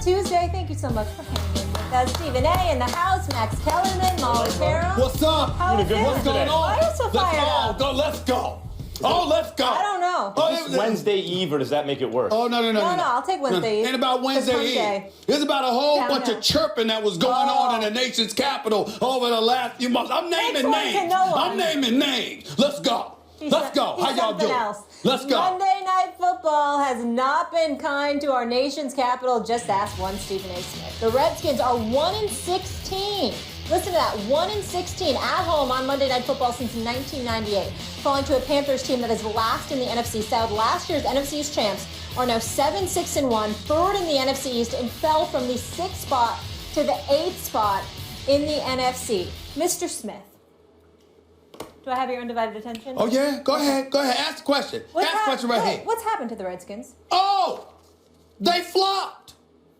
Tuesday. Thank you so much for hanging with us. Stephen A. in the house, Max Kellerman, Molly Farrell. What's up? How are you What's going on? Why are you so fired up? Let's go. Oh, let's go. I don't know. Is this Wednesday Eve, or does that make it worse? Oh, no. No, I'll take Wednesday Eve. Ain't about Wednesday Eve. It's about a whole bunch of chirping that was going on in the nation's capital over the last few months. I'm naming names. I'm naming names. Let's go. Let's go. How y'all doing? Let's go. Monday Night Football has not been kind to our nation's capital. Just ask one Stephen A. Smith. The Redskins are 1-16. Listen to that, 1-16 at home on Monday Night Football since 1998, falling to a Panthers team that is last in the NFC South. Last year's NFC East champs are now 7-6-1, third in the NFC East, and fell from the 6th spot to the 8th spot in the NFC. Mr. Smith, do I have your undivided attention? Oh, yeah? Go ahead. Ask the question. Ask the question right here. What's happened to the Redskins? Oh, they flopped.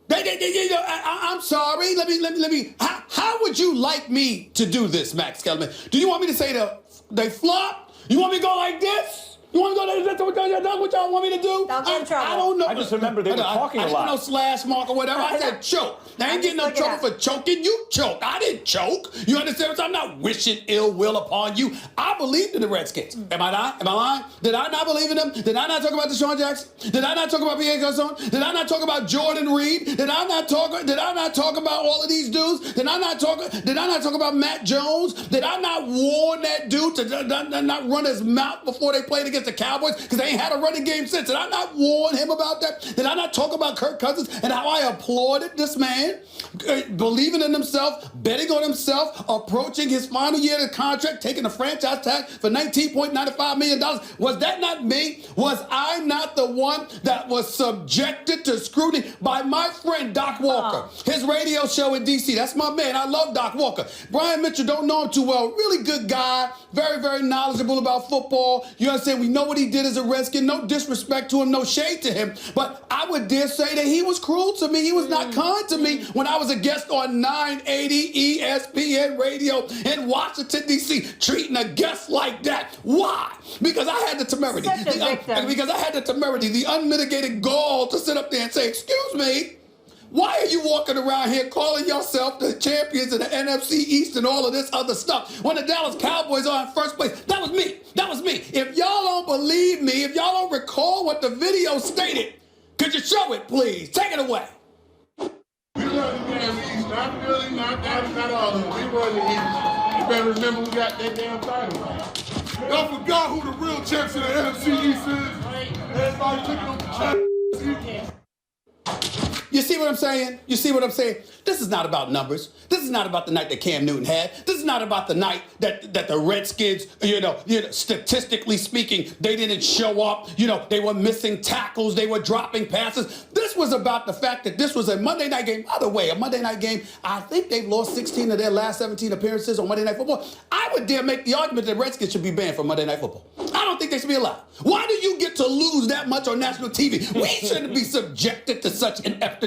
I'm sorry. Let me. How would you like me to do this, Max Kellerman? Do you want me to say they flopped? You want me to go like this? You want to go like this? That's what y'all want me to do? Don't get in trouble. I don't know. I just remember they were talking a lot. I didn't know slash mark or whatever. I said choke. I ain't getting no trouble for choking. You choked. I didn't choke. You understand? I'm not wishing ill will upon you. I believed in the Redskins. Am I not? Am I lying? Did I not believe in them? Did I not talk about Deshaun Jackson? Did I not talk about Pierre Garçon? Did I not talk about Jordan Reed? Did I not talk about all of these dudes? Did I not talk about Matt Jones? Did I not warn that dude to not run his mouth before they played against the Cowboys? Because they ain't had a running game since. Did I not warn him about that? Did I not talk about Kirk Cousins and how I applauded this man, believing in himself, betting on himself, approaching his final year of the contract, taking a franchise tag for $19.95 million? Was that not me? Was I not the one that was subjected to scrutiny by my friend Doc Walker? His radio show in D.C. That's my man. I love Doc Walker. Brian Mitchell, don't know him too well. Really good guy. Very, very knowledgeable about football. You understand? We know what he did as a Redskin. No disrespect to him, no shade to him. But I would dare say that he was cruel to me. He was not kind to me when I was a guest on 980 ESPN radio in Washington, D.C., treating a guest like that. Why? Because I had the temerity. Because I had the temerity, the unmitigated gall to sit up there and say, excuse me, why are you walking around here calling yourself the champions of the NFC East and all of this other stuff when the Dallas Cowboys are in first place? That was me. That was me. If y'all don't believe me, if y'all don't recall what the video stated, could you show it, please? Take it away. We run the damn East. Not really, not all of them. We run the East. You better remember we got that damn title. Y'all forgot who the real champs of the NFC East is? Everybody looking on the champs. You see what I'm saying? You see what I'm saying? This is not about numbers. This is not about the night that Cam Newton had. This is not about the night that the Redskins, statistically speaking, they didn't show up. They were missing tackles. They were dropping passes. This was about the fact that this was a Monday night game. By the way, a Monday night game, I think they've lost 16 of their last 17 appearances on Monday Night Football. I would dare make the argument that Redskins should be banned from Monday Night Football. I don't think they should be allowed. Why do you get to lose that much on national TV? We shouldn't be subjected to such an ineptitude.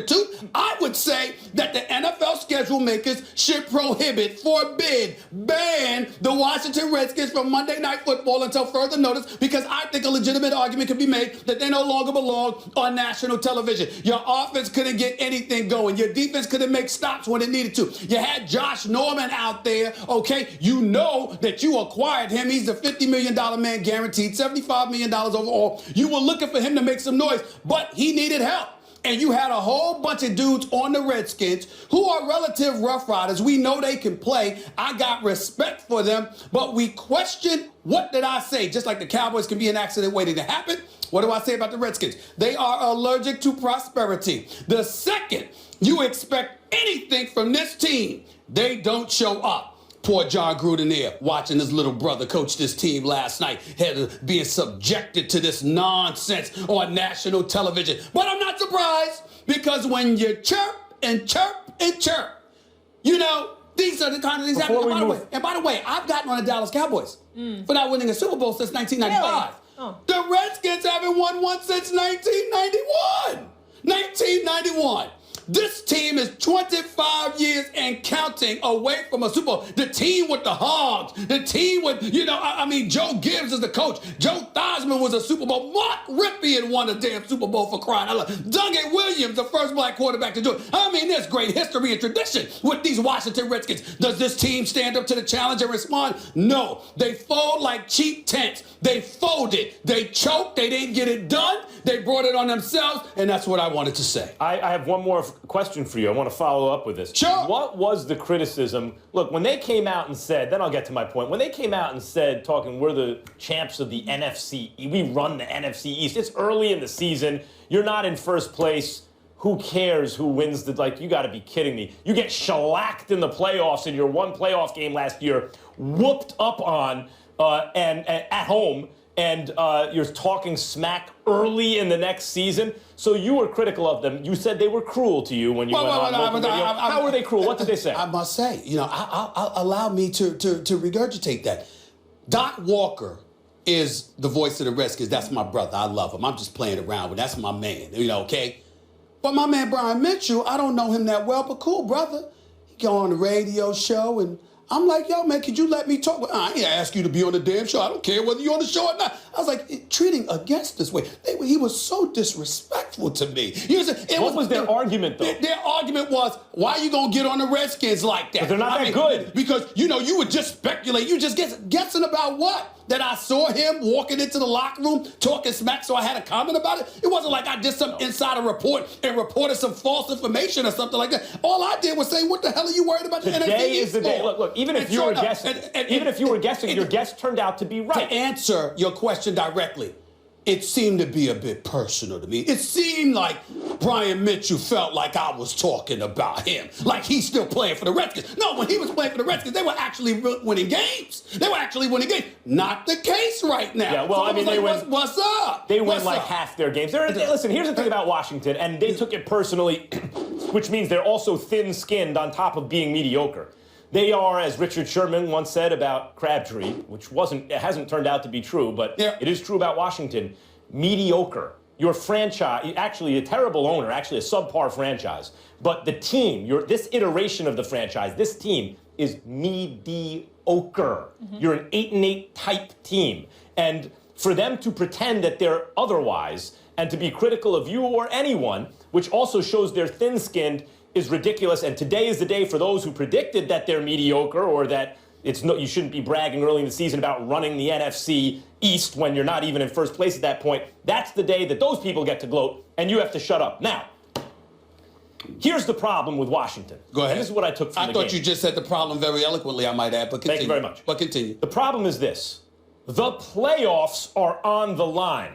I would say that the NFL schedule makers should prohibit, forbid, ban the Washington Redskins from Monday Night Football until further notice, because I think a legitimate argument could be made that they no longer belong on national television. Your offense couldn't get anything going. Your defense couldn't make stops when it needed to. You had Josh Norman out there, okay? You know that you acquired him. He's a $50 million man guaranteed, $75 million overall. You were looking for him to make some noise, but he needed help. And you had a whole bunch of dudes on the Redskins who are relative rough riders. We know they can play. I got respect for them, but we question, what did I say? Just like the Cowboys can be an accident waiting to happen, what do I say about the Redskins? They are allergic to prosperity. The second you expect anything from this team, they don't show up. Poor John Gruden there, watching his little brother coach this team last night, being subjected to this nonsense on national television. But I'm not surprised, because when you chirp and chirp and chirp, these are the kind of things that happen. And by the way, I've gotten on the Dallas Cowboys for not winning a Super Bowl since 1995. Really? Oh. The Redskins haven't won one since 1991. 1991. This team is 25 years and counting away from a Super Bowl. The team with the Hogs, the team with, Joe Gibbs is the coach. Joe Theismann was a Super Bowl. Mark Ripien won a damn Super Bowl for crying out loud. Douglas Williams, the first black quarterback to do it. There's great history and tradition with these Washington Redskins. Does this team stand up to the challenge and respond? No. They fold like cheap tents. They folded. They choked. They didn't get it done. They brought it on themselves, and that's what I wanted to say. I have one more question for you. I want to follow up with this. Sure. What was the criticism? Look, when they came out and said, then I'll get to my point. When they came out and said, we're the champs of the NFC, we run the NFC East. It's early in the season. You're not in first place. Who cares who wins you got to be kidding me. You get shellacked in the playoffs in your one playoff game last year, whooped up on and at home, and you're talking smack early in the next season. So you were critical of them. You said they were cruel to you when you went on local radio. How were they cruel? What did they say? I must say, allow me to regurgitate that. Doc Walker is the voice of the Redskins. That's my brother. I love him. I'm just playing around with. That's my man. Okay. But my man Brian Mitchell, I don't know him that well, but cool, brother. He go on the radio show, and I'm like, yo, man, could you let me talk? I ain't ask you to be on the damn show. I don't care whether you're on the show or not. I was like, treating a guest this way. He was so disrespectful to me. What was their argument, though? Their argument was, why are you going to get on the Redskins like that? But they're not that good. Because, you would just speculate. You just guessing about what? That I saw him walking into the locker room talking smack, so I had a comment about it. It wasn't like I did some insider report and reported some false information or something like that. All I did was say, what the hell are you worried about the NFC? Today is the day. Look, even if you were guessing, your guess turned out to be right. To answer your question directly, it seemed to be a bit personal to me. It seemed like Brian Mitchell felt like I was talking about him, like he's still playing for the Redskins. No, when he was playing for the Redskins, they were actually winning games. Not the case right now. Yeah, well, so they went, what's up? They win half their games. Listen, here's the thing about Washington, and they took it personally, which means they're also thin-skinned on top of being mediocre. They are, as Richard Sherman once said about Crabtree, which hasn't turned out to be true, but It is true about Washington, mediocre. Your franchise, actually a terrible owner, actually a subpar franchise. But the team, this iteration of the franchise, this team is mediocre. Mm-hmm. You're an 8-8 type team. And for them to pretend that they're otherwise and to be critical of you or anyone, which also shows they're thin-skinned, is ridiculous, and today is the day for those who predicted that they're mediocre or that you shouldn't be bragging early in the season about running the NFC East when you're not even in first place at that point. That's the day that those people get to gloat, and you have to shut up. Now, here's the problem with Washington. Go ahead. And this is what I took from the game. I thought you just said the problem very eloquently, I might add, but continue. Thank you very much. But continue. The problem is this. The playoffs are on the line.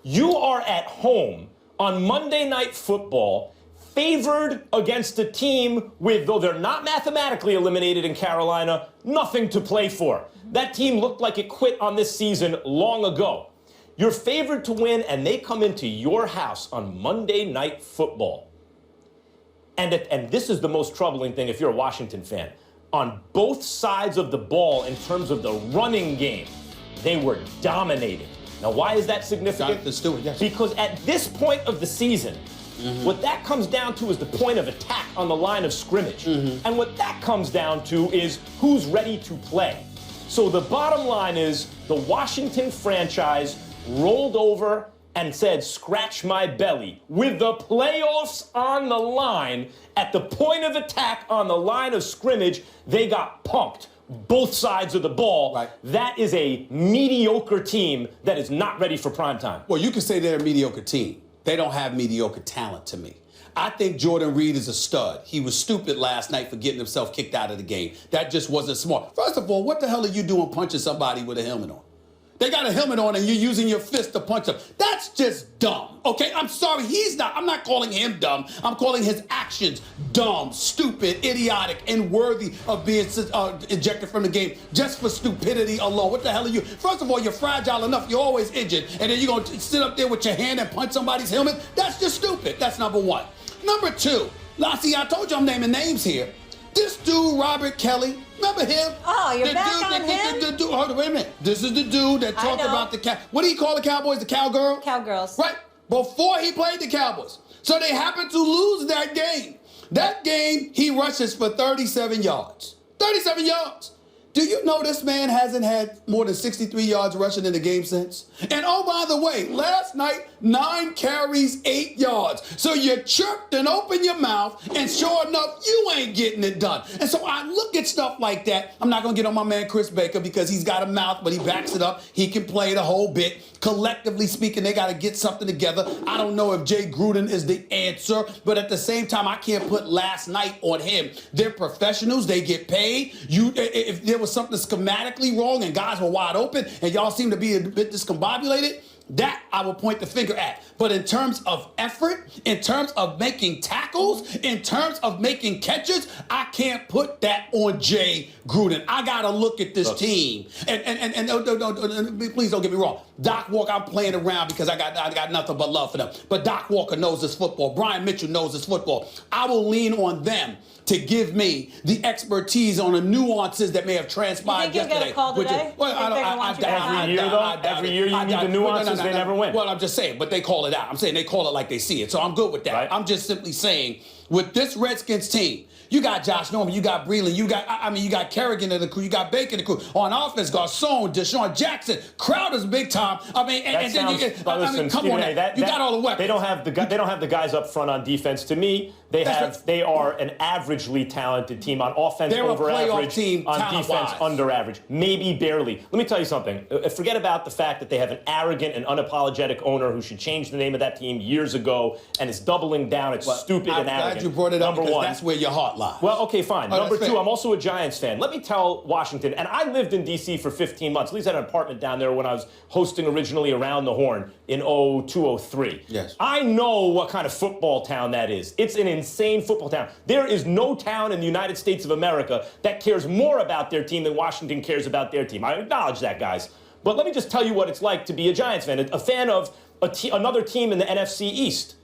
You are at home on Monday Night Football, favored against a team with, though they're not mathematically eliminated in Carolina, nothing to play for. That team looked like it quit on this season long ago. You're favored to win, and they come into your house on Monday Night Football. And this is the most troubling thing if you're a Washington fan. On both sides of the ball, in terms of the running game, they were dominated. Now, why is that significant? Because at this point of the season, what that comes down to is the point of attack on the line of scrimmage. And what that comes down to is who's ready to play. So the bottom line is the Washington franchise rolled over and said, scratch my belly. With the playoffs on the line, at the point of attack on the line of scrimmage, they got punked. Both sides of the ball. Right. That is a mediocre team that is not ready for prime time. Well, you can say they're a mediocre team. They don't have mediocre talent to me. I think Jordan Reed is a stud. He was stupid last night for getting himself kicked out of the game. That just wasn't smart. First of all, what the hell are you doing punching somebody with a helmet on? They got a helmet on and you're using your fist to punch them. That's just dumb, okay? I'm sorry, I'm not calling him dumb. I'm calling his actions dumb, stupid, idiotic, and worthy of being ejected from the game just for stupidity alone. What the hell are you? First of all, you're fragile enough, you're always injured, and then you're going to sit up there with your hand and punch somebody's helmet? That's just stupid. That's number one. Number two, see, I told you I'm naming names here. This dude, Robert Kelly, remember him? Oh, you're back on him? The dude, hold on, wait a minute. This is the dude that talked about what do you call the Cowboys? The Cowgirls? Cowgirls. Right. Before he played the Cowboys. So they happen to lose that game. That game, he rushes for 37 yards. 37 yards. Do you know this man hasn't had more than 63 yards rushing in the game since? And oh, by the way, last night, 9 carries, 8 yards. So you chirped and opened your mouth, and sure enough, you ain't getting it done. And so I look at stuff like that. I'm not going to get on my man Chris Baker because he's got a mouth, but he backs it up. He can play the whole bit. Collectively speaking, they got to get something together. I don't know if Jay Gruden is the answer, but at the same time, I can't put last night on him. They're professionals. They get paid. If there was something schematically wrong and guys were wide open and y'all seem to be a bit discombobulated, that I will point the finger at. But in terms of effort, in terms of making tackles, in terms of making catches, I can't put that on Jay Gruden. I got to look at this team. And please don't get me wrong. Doc Walker, I'm playing around because I got nothing but love for them. But Doc Walker knows this football. Brian Mitchell knows this football. I will lean on them to give me the expertise on the nuances that may have transpired yesterday. You think you'll get a call today? Every year you need the nuances, they never win. Well, I'm just saying, but they call it out. I'm saying they call it like they see it, so I'm good with that. Right. I'm just simply saying, with this Redskins team, you got Josh Norman, you got Breland, you got Kerrigan in the crew, you got Baker in the crew. On offense, Garcon, Deshaun Jackson, Crowder's big time. Come on, you got all the weapons. They don't have the guys up front on defense. To me, they are an averagely talented team on offense, over average, team, on defense, under average, maybe barely. Let me tell you something. Forget about the fact that they have an arrogant and unapologetic owner who should change the name of that team years ago and is doubling down. It's stupid and arrogant. I'm glad you brought it up because that's where your heart lies. Well, okay, fine. Number two, I'm also a Giants fan. Let me tell Washington, and I lived in D.C. for 15 months. At least I had an apartment down there when I was hosting originally Around the Horn in 0203. Yes. I know what kind of football town that is. It's an insane football town. There is no town in the United States of America that cares more about their team than Washington cares about their team. I acknowledge that, guys. But let me just tell you what it's like to be a Giants fan, a fan of another team in the NFC East.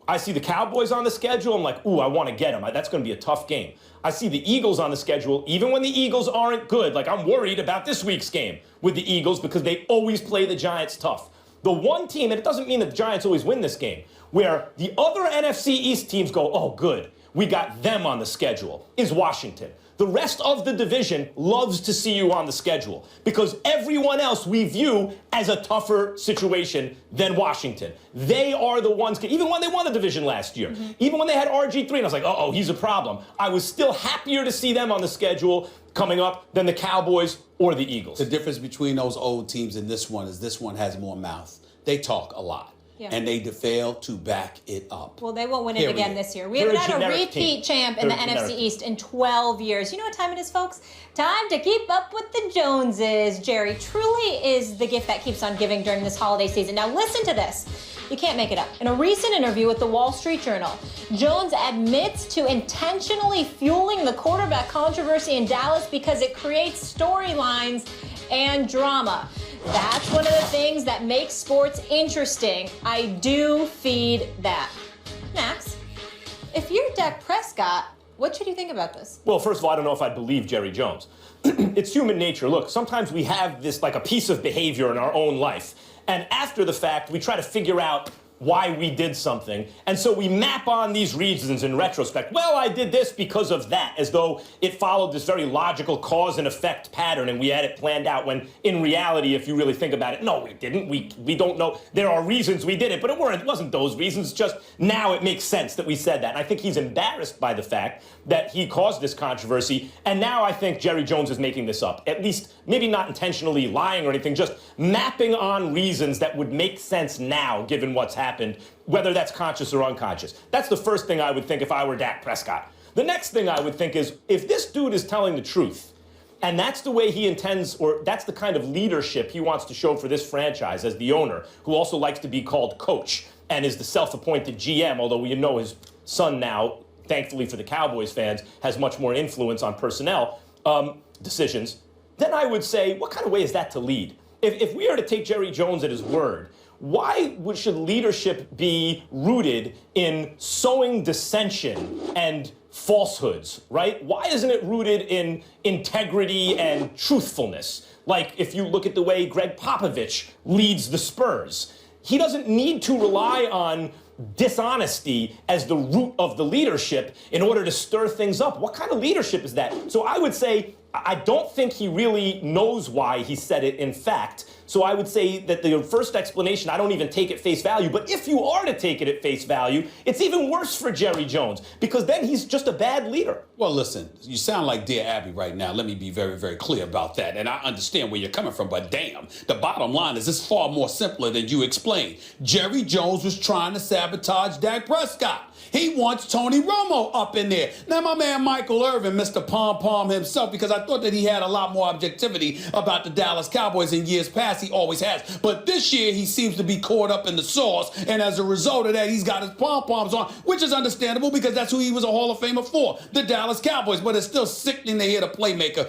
I see the Cowboys on the schedule. I'm like, ooh, I want to get them. That's going to be a tough game. I see the Eagles on the schedule. Even when the Eagles aren't good, like I'm worried about this week's game with the Eagles because they always play the Giants tough. The one team, and it doesn't mean that the Giants always win this game, where the other NFC East teams go, oh, good, we got them on the schedule, is Washington. The rest of the division loves to see you on the schedule because everyone else we view as a tougher situation than Washington. They are the ones, even when they won the division last year, even when they had RG3, and I was like, uh-oh, he's a problem. I was still happier to see them on the schedule coming up than the Cowboys or the Eagles. The difference between those old teams and this one is this one has more mouth. They talk a lot. Yeah. And they fail to back it up. Well, they won't win it again this year. We haven't had a repeat champ in the NFC East in 12 years. You know what time it is, folks? Time to keep up with the Joneses. Jerry truly is the gift that keeps on giving during this holiday season. Now, listen to this. You can't make it up. In a recent interview with the Wall Street Journal, Jones admits to intentionally fueling the quarterback controversy in Dallas because it creates storylines and drama. That's one of the things that makes sports interesting. I do feed that. Max, if you're Dak Prescott, what should you think about this? Well, first of all, I don't know if I believe Jerry Jones. It's human nature. Look, sometimes we have this like a piece of behavior in our own life. And after the fact, we try to figure out why we did something. And so we map on these reasons in retrospect. Well, I did this because of that, as though it followed this very logical cause and effect pattern and we had it planned out, when in reality, if you really think about it, no, we didn't. We don't know. There are reasons we did it, but it wasn't those reasons. Just now it makes sense that we said that. And I think he's embarrassed by the fact that he caused this controversy. And now I think Jerry Jones is making this up. At least maybe not intentionally lying or anything, just mapping on reasons that would make sense now, given what's happened, whether that's conscious or unconscious. That's the first thing I would think if I were Dak Prescott. The next thing I would think is, if this dude is telling the truth, and that's the way he intends, or that's the kind of leadership he wants to show for this franchise as the owner, who also likes to be called coach and is the self-appointed GM, although we know his son now, thankfully for the Cowboys fans, has much more influence on personnel decisions, then I would say, what kind of way is that to lead? If we are to take Jerry Jones at his word, why should leadership be rooted in sowing dissension and falsehoods, right? Why isn't it rooted in integrity and truthfulness? Like if you look at the way Greg Popovich leads the Spurs, he doesn't need to rely on dishonesty as the root of the leadership in order to stir things up. What kind of leadership is that? So I would say, I don't think he really knows why he said it, in fact. So I would say that the first explanation, I don't even take at face value. But if you are to take it at face value, it's even worse for Jerry Jones, because then he's just a bad leader. Well, listen, you sound like Dear Abby right now. Let me be very, very clear about that. And I understand where you're coming from, but damn, the bottom line is it's far more simpler than you explained. Jerry Jones was trying to sabotage Dak Prescott. He wants Tony Romo up in there. Now, my man Michael Irvin, Mr. Pom Pom himself, because I thought that he had a lot more objectivity about the Dallas Cowboys in years past. He always has. But this year, he seems to be caught up in the sauce. And as a result of that, he's got his pom-poms on, which is understandable because that's who he was a Hall of Famer for, the Dallas Cowboys. But it's still sickening to hear the playmaker,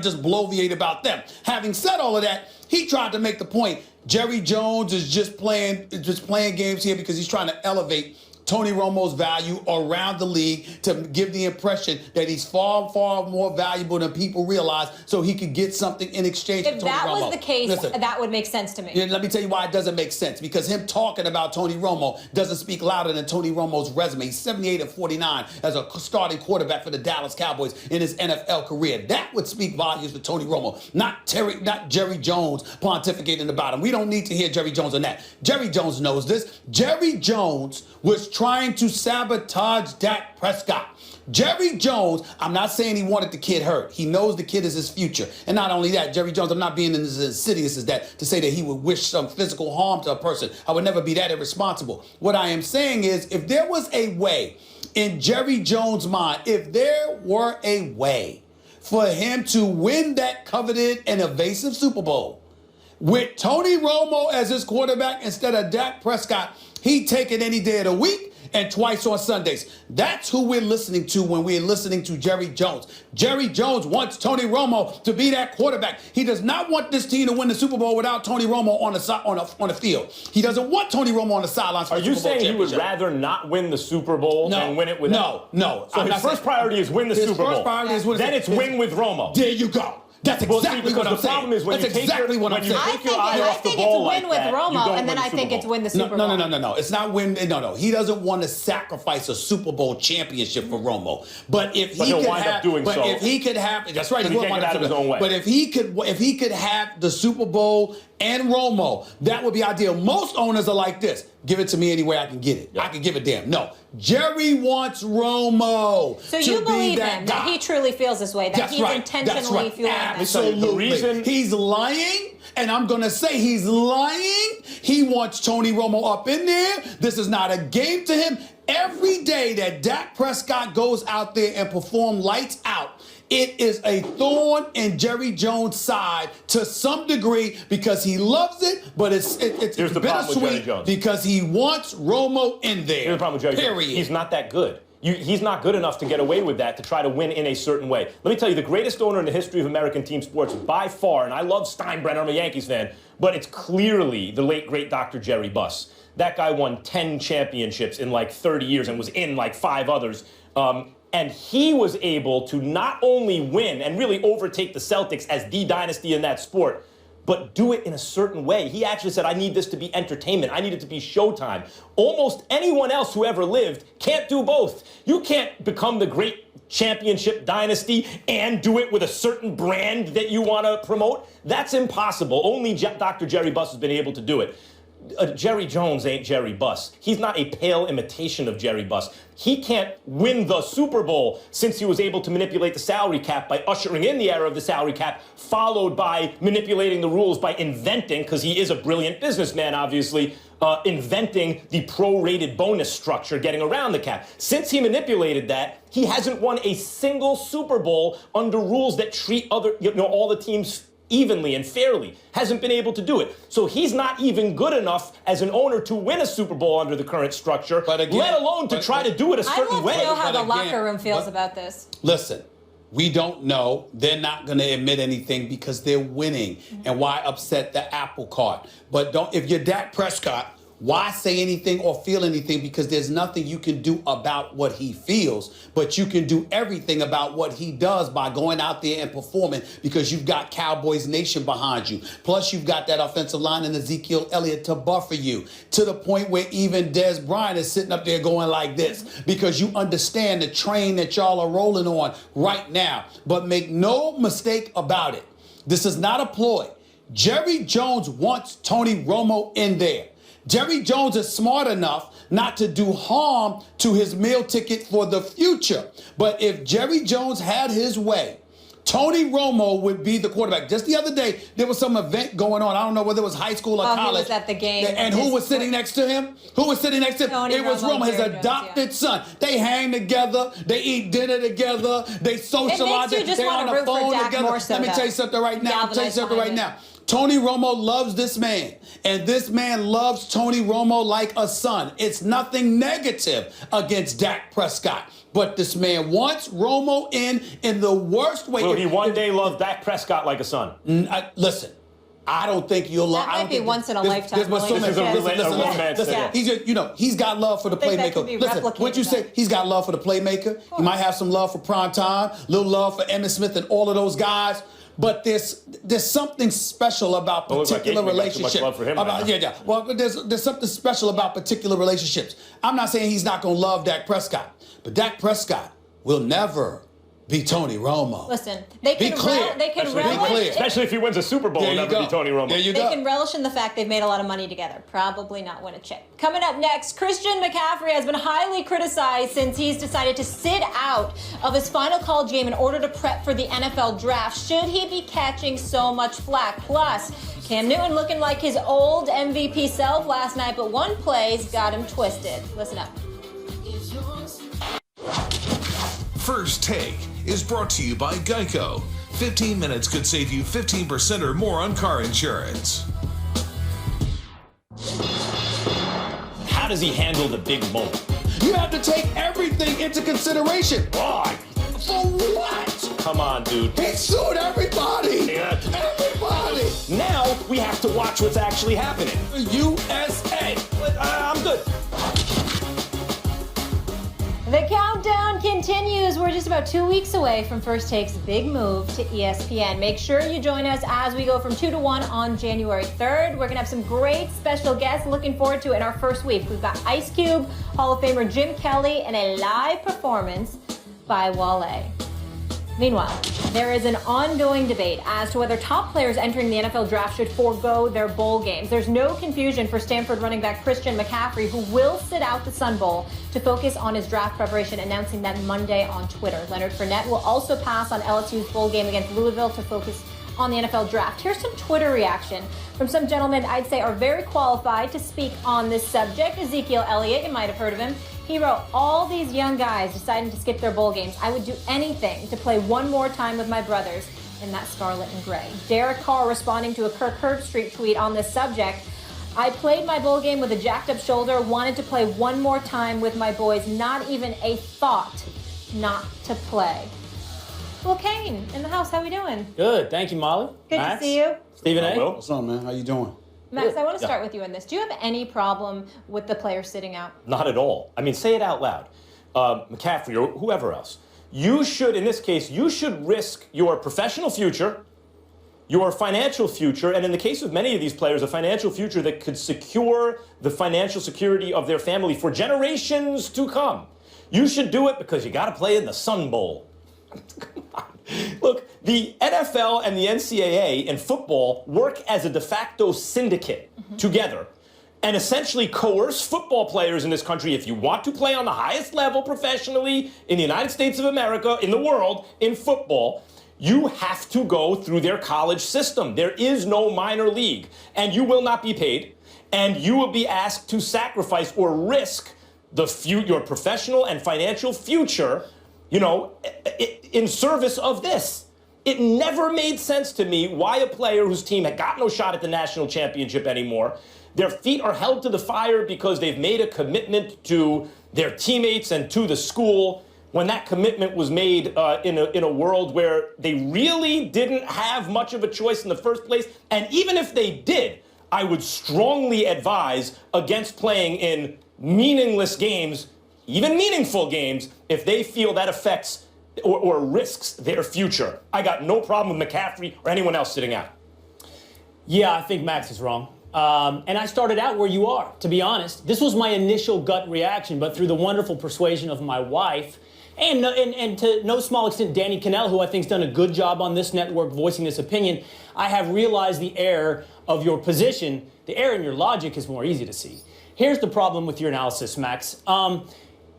just bloviate about them. Having said all of that, he tried to make the point Jerry Jones is just playing games here because he's trying to elevate Tony Romo's value around the league to give the impression that he's far, far more valuable than people realize, so he could get something in exchange for Tony Romo. If that was the case, listen, that would make sense to me. Yeah, let me tell you why it doesn't make sense. Because him talking about Tony Romo doesn't speak louder than Tony Romo's resume. He's 78-49 as a starting quarterback for the Dallas Cowboys in his NFL career. That would speak volumes for Tony Romo, not Jerry Jones pontificating about him. We don't need to hear Jerry Jones on that. Jerry Jones knows this. Jerry Jones was trying to sabotage Dak Prescott. Jerry Jones, I'm not saying he wanted the kid hurt. He knows the kid is his future. And not only that, Jerry Jones, I'm not being as insidious as that to say that he would wish some physical harm to a person. I would never be that irresponsible. What I am saying is, if there was a way in Jerry Jones' mind, if there were a way for him to win that coveted and evasive Super Bowl with Tony Romo as his quarterback instead of Dak Prescott, he'd take it any day of the week and twice on Sundays. That's who we're listening to when we're listening to Jerry Jones. Jerry Jones wants Tony Romo to be that quarterback. He does not want this team to win the Super Bowl without Tony Romo on the field. He doesn't want Tony Romo on the sidelines for the Super Bowl championship. Are you saying he would rather not win the Super Bowl than win it with No. So his first priority is win the Super Bowl. His first priority is win. Then it's win with Romo. There you go. That's exactly what I'm saying. The problem is when you take your eye off the ball like that, I think it's win with Romo, and then I think it's win the Super Bowl. No. It's not win. No. He doesn't want to sacrifice a Super Bowl championship for Romo. But if he could have, if he could have, that's right. He will wind up doing his own way. But if he could have the Super Bowl and Romo, that would be ideal. Most owners are like this. Give it to me any way I can get it. Yeah. I can give a damn. No. Jerry wants Romo. So you believe him that he truly feels this way, that he's intentionally feeling that. Absolutely. He's lying, and I'm going to say he's lying. He wants Tony Romo up in there. This is not a game to him. Every day that Dak Prescott goes out there and performs lights out, it is a thorn in Jerry Jones' side to some degree because he loves it, but it's bittersweet because he wants Romo in there. Here's the problem with Jerry Jones. He's not that good. He's not good enough to get away with that, to try to win in a certain way. Let me tell you, the greatest owner in the history of American team sports by far, and I love Steinbrenner, I'm a Yankees fan, but it's clearly the late, great Dr. Jerry Buss. That guy won 10 championships in like 30 years and was in like 5 others. And he was able to not only win and really overtake the Celtics as the dynasty in that sport, but do it in a certain way. He actually said, I need this to be entertainment. I need it to be showtime. Almost anyone else who ever lived can't do both. You can't become the great championship dynasty and do it with a certain brand that you want to promote. That's impossible. Only Dr. Jerry Buss has been able to do it. Jerry Jones ain't Jerry Buss. He's not a pale imitation of Jerry Buss. He can't win the Super Bowl since he was able to manipulate the salary cap by ushering in the era of the salary cap, followed by manipulating the rules by inventing, because he is a brilliant businessman, obviously, inventing the prorated bonus structure, getting around the cap. Since he manipulated that, he hasn't won a single Super Bowl under rules that treat all the teams evenly and fairly. Hasn't been able to do it. So he's not even good enough as an owner to win a Super Bowl under the current structure, let alone to try to do it a certain way. I want to know how the locker room feels about this. Listen, we don't know. They're not going to admit anything because they're winning. Mm-hmm. And why upset the apple cart? But if you're Dak Prescott, Why say anything or feel anything? Because there's nothing you can do about what he feels, but you can do everything about what he does by going out there and performing, because you've got Cowboys Nation behind you. Plus, you've got that offensive line and Ezekiel Elliott to buffer you, to the point where even Des Bryant is sitting up there going like this, because you understand the train that y'all are rolling on right now. But make no mistake about it. This is not a ploy. Jerry Jones wants Tony Romo in there. Jerry Jones is smart enough not to do harm to his meal ticket for the future. But if Jerry Jones had his way, Tony Romo would be the quarterback. Just the other day, there was some event going on. I don't know whether it was high school or college. He was at the game. And who was sitting next to him? Who was sitting next to him? Tony It was Romo, his adopted son. They hang together. They eat dinner together. They socialize. It makes you just They're want on to the root for phone Dak together. more so, Let me tell you something right now. Tony Romo loves this man, and this man loves Tony Romo like a son. It's nothing negative against Dak Prescott, but this man wants Romo in the worst way. Will he one day love Dak Prescott like a son? Listen, I don't think you'll love. That might be once in a lifetime. He's got love for the playmaker. Listen, what you say? He's got love for the playmaker. He might have some love for prime time, little love for Emmitt Smith and all of those guys. But there's something special about particular relationships. Well, there's something special about particular relationships. I'm not saying he's not going to love Dak Prescott, but Dak Prescott will never be Tony Romo. Listen, they can relish, especially if he wins a Super Bowl. He'll never be Tony Romo. They can relish in the fact they've made a lot of money together. Probably not win a chip. Coming up next, Christian McCaffrey has been highly criticized since he's decided to sit out of his final college game in order to prep for the NFL draft. Should he be catching so much flack? Plus, Cam Newton looking like his old MVP self last night, but one play's got him twisted. Listen up. First Take is brought to you by Geico. 15 minutes could save you 15% or more on car insurance. How does he handle the big moment? You have to take everything into consideration. Why? For what? Come on, dude. He sued everybody. Yeah. Everybody. Now we have to watch what's actually happening. USA. I'm good. The countdown continues. We're just about 2 weeks away from First Take's big move to ESPN. Make sure you join us as we go from 2 to 1 on January 3rd. We're going to have some great special guests looking forward to it in our first week. We've got Ice Cube, Hall of Famer Jim Kelly, and a live performance by Wale. Meanwhile, there is an ongoing debate as to whether top players entering the NFL draft should forego their bowl games. There's no confusion for Stanford running back Christian McCaffrey, who will sit out the Sun Bowl to focus on his draft preparation, announcing that Monday on Twitter. Leonard Fournette will also pass on LSU's bowl game against Louisville to focus on the NFL draft. Here's some Twitter reaction from some gentlemen I'd say are very qualified to speak on this subject. Ezekiel Elliott, you might have heard of him. He wrote, all these young guys deciding to skip their bowl games. I would do anything to play one more time with my brothers in that scarlet and gray. Derek Carr responding to a Kirk Herbstreit tweet on this subject. I played my bowl game with a jacked up shoulder, wanted to play one more time with my boys. Not even a thought not to play. Well, Kane, in the house, how we doing? Good, thank you, Molly. Good to see you. Stephen A. What's up, man? How you doing? Max, I want to start with you in this. Do you have any problem with the players sitting out? Not at all. I mean, say it out loud. McCaffrey or whoever else. You should, in this case, you should risk your professional future, your financial future, and in the case of many of these players, a financial future that could secure the financial security of their family for generations to come. You should do it because you got to play in the Sun Bowl. Come on. Look, the NFL and the NCAA in football work as a de facto syndicate together and essentially coerce football players in this country. If you want to play on the highest level professionally in the United States of America, in the world, in football, you have to go through their college system. There is no minor league, and you will not be paid, and you will be asked to sacrifice or risk your professional and financial future, in service of this. It never made sense to me why a player whose team had got no shot at the national championship anymore, their feet are held to the fire because they've made a commitment to their teammates and to the school, when that commitment was made in a world where they really didn't have much of a choice in the first place. And even if they did, I would strongly advise against playing in meaningless games, even meaningful games, if they feel that affects or risks their future. I got no problem with McCaffrey or anyone else sitting out. Yeah, I think Max is wrong. And I started out where you are, to be honest. This was my initial gut reaction, but through the wonderful persuasion of my wife, and to no small extent Danny Cannell, who I think has done a good job on this network voicing this opinion, I have realized the error of your position. The error in your logic is more easy to see. Here's the problem with your analysis, Max.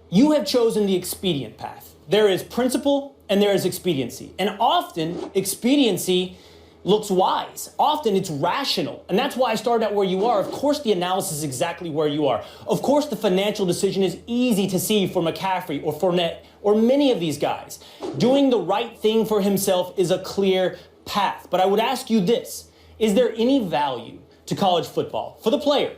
You have chosen the expedient path. There is principle and there is expediency. And often, expediency looks wise. Often it's rational. And that's why I started out where you are. Of course, the analysis is exactly where you are. Of course, the financial decision is easy to see for McCaffrey or Fournette or many of these guys. Doing the right thing for himself is a clear path. But I would ask you this. Is there any value to college football for the player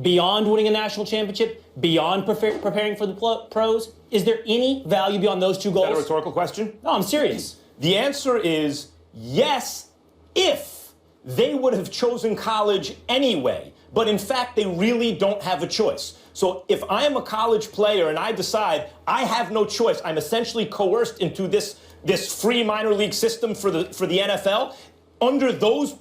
beyond winning a national championship, beyond preparing for the pros? Is there any value beyond those two goals? Is that a rhetorical question? No, I'm serious. The answer is yes, if they would have chosen college anyway. But in fact, they really don't have a choice. So if I am a college player and I decide I have no choice, I'm essentially coerced into this free minor league system for the NFL, under those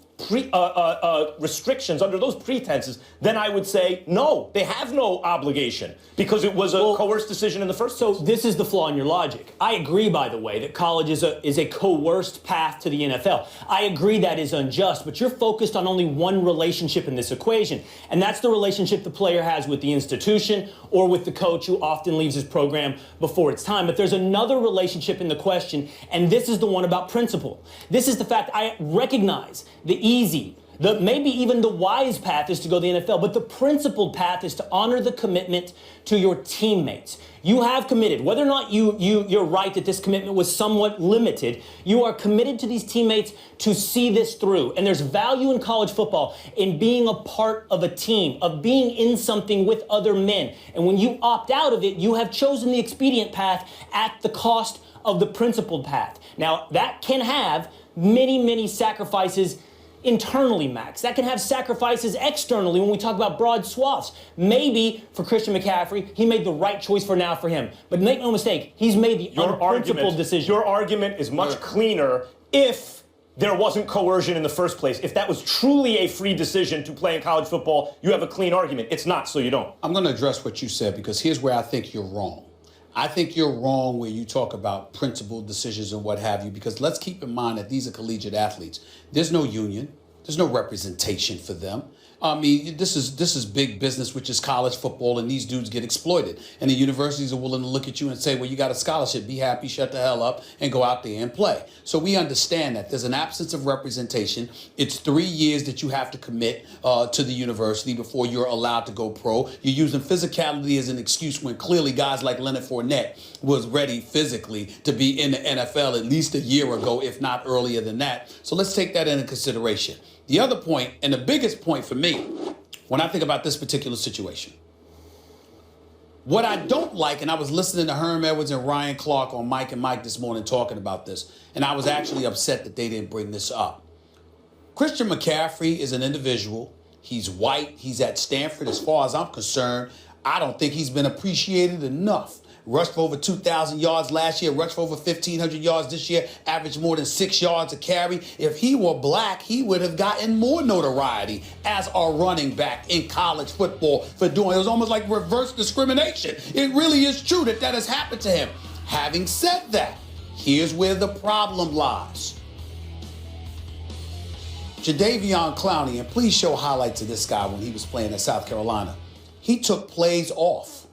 restrictions, under those pretenses, then I would say, no, they have no obligation because it was a coerced decision in the first place. So this is the flaw in your logic. I agree, by the way, that college is a coerced path to the NFL. I agree that is unjust, but you're focused on only one relationship in this equation, and that's the relationship the player has with the institution or with the coach who often leaves his program before it's time. But there's another relationship in the question, and this is the one about principle. This is the fact I recognize the easy, maybe even the wise path is to go to the NFL, but the principled path is to honor the commitment to your teammates. You have committed, whether or not you're right that this commitment was somewhat limited, you are committed to these teammates to see this through. And there's value in college football in being a part of a team, of being in something with other men. And when you opt out of it, you have chosen the expedient path at the cost of the principled path. Now, that can have many, many sacrifices internally, Max. That can have sacrifices externally when we talk about broad swaths. Maybe for Christian McCaffrey, he made the right choice for now for him. But make no mistake, he's made the unprincipled decision. Your argument is much cleaner if there wasn't coercion in the first place. If that was truly a free decision to play in college football, you have a clean argument. It's not, so you don't. I'm going to address what you said because here's where I think you're wrong. I think you're wrong where you talk about principled decisions and what have you, because let's keep in mind that these are collegiate athletes. There's no union. There's no representation for them. I mean, this is big business, which is college football, and these dudes get exploited. And the universities are willing to look at you and say, well, you got a scholarship, be happy, shut the hell up, and go out there and play. So we understand that there's an absence of representation. It's 3 years that you have to commit to the university before you're allowed to go pro. You're using physicality as an excuse when clearly guys like Leonard Fournette was ready physically to be in the NFL at least a year ago, if not earlier than that. So let's take that into consideration. The other point, and the biggest point for me, when I think about this particular situation, what I don't like, and I was listening to Herm Edwards and Ryan Clark on Mike and Mike this morning talking about this, and I was actually upset that they didn't bring this up. Christian McCaffrey is an individual. He's white. He's at Stanford. As far as I'm concerned, I don't think he's been appreciated enough. Rushed for over 2,000 yards last year, rushed for over 1,500 yards this year, averaged more than 6 yards a carry. If he were black, he would have gotten more notoriety as a running back in college football for doing it. It was almost like reverse discrimination. It really is true that has happened to him. Having said that, here's where the problem lies. Jadeveon Clowney, and please show highlights of this guy when he was playing at South Carolina. He took plays off.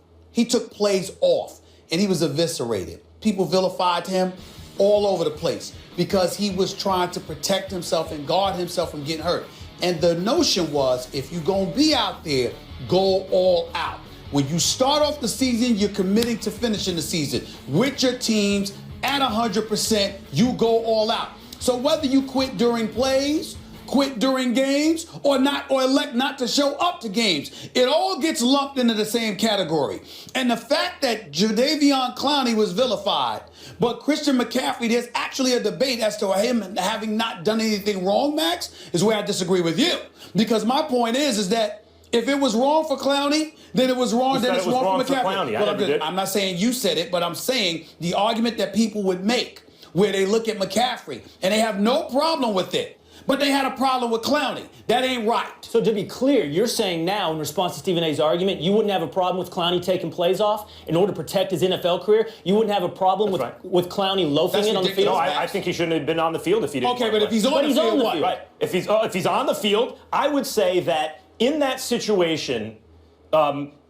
And he was eviscerated. People vilified him all over the place because he was trying to protect himself and guard himself from getting hurt. And the notion was, if you're going to be out there, go all out. When you start off the season, you're committing to finishing the season. With your teams at 100%, you go all out. So whether you quit during plays quit during games or elect not to show up to games. It all gets lumped into the same category. And the fact that Jadeveon Clowney was vilified, but Christian McCaffrey, there's actually a debate as to him having not done anything wrong, Max, is where I disagree with you. Because my point is that if it was wrong for Clowney, then it was wrong. Then it's wrong for McCaffrey. I'm not saying you said it, but I'm saying the argument that people would make where they look at McCaffrey and they have no problem with it, but they had a problem with Clowney. That ain't right. So to be clear, you're saying now, in response to Stephen A's argument, you wouldn't have a problem with Clowney taking plays off in order to protect his NFL career? You wouldn't have a problem with Clowney loafing in on the field? No, I think he shouldn't have been on the field if he didn't. Okay, but if he's on the field, what? Right. If he's on the field, I would say that in that situation,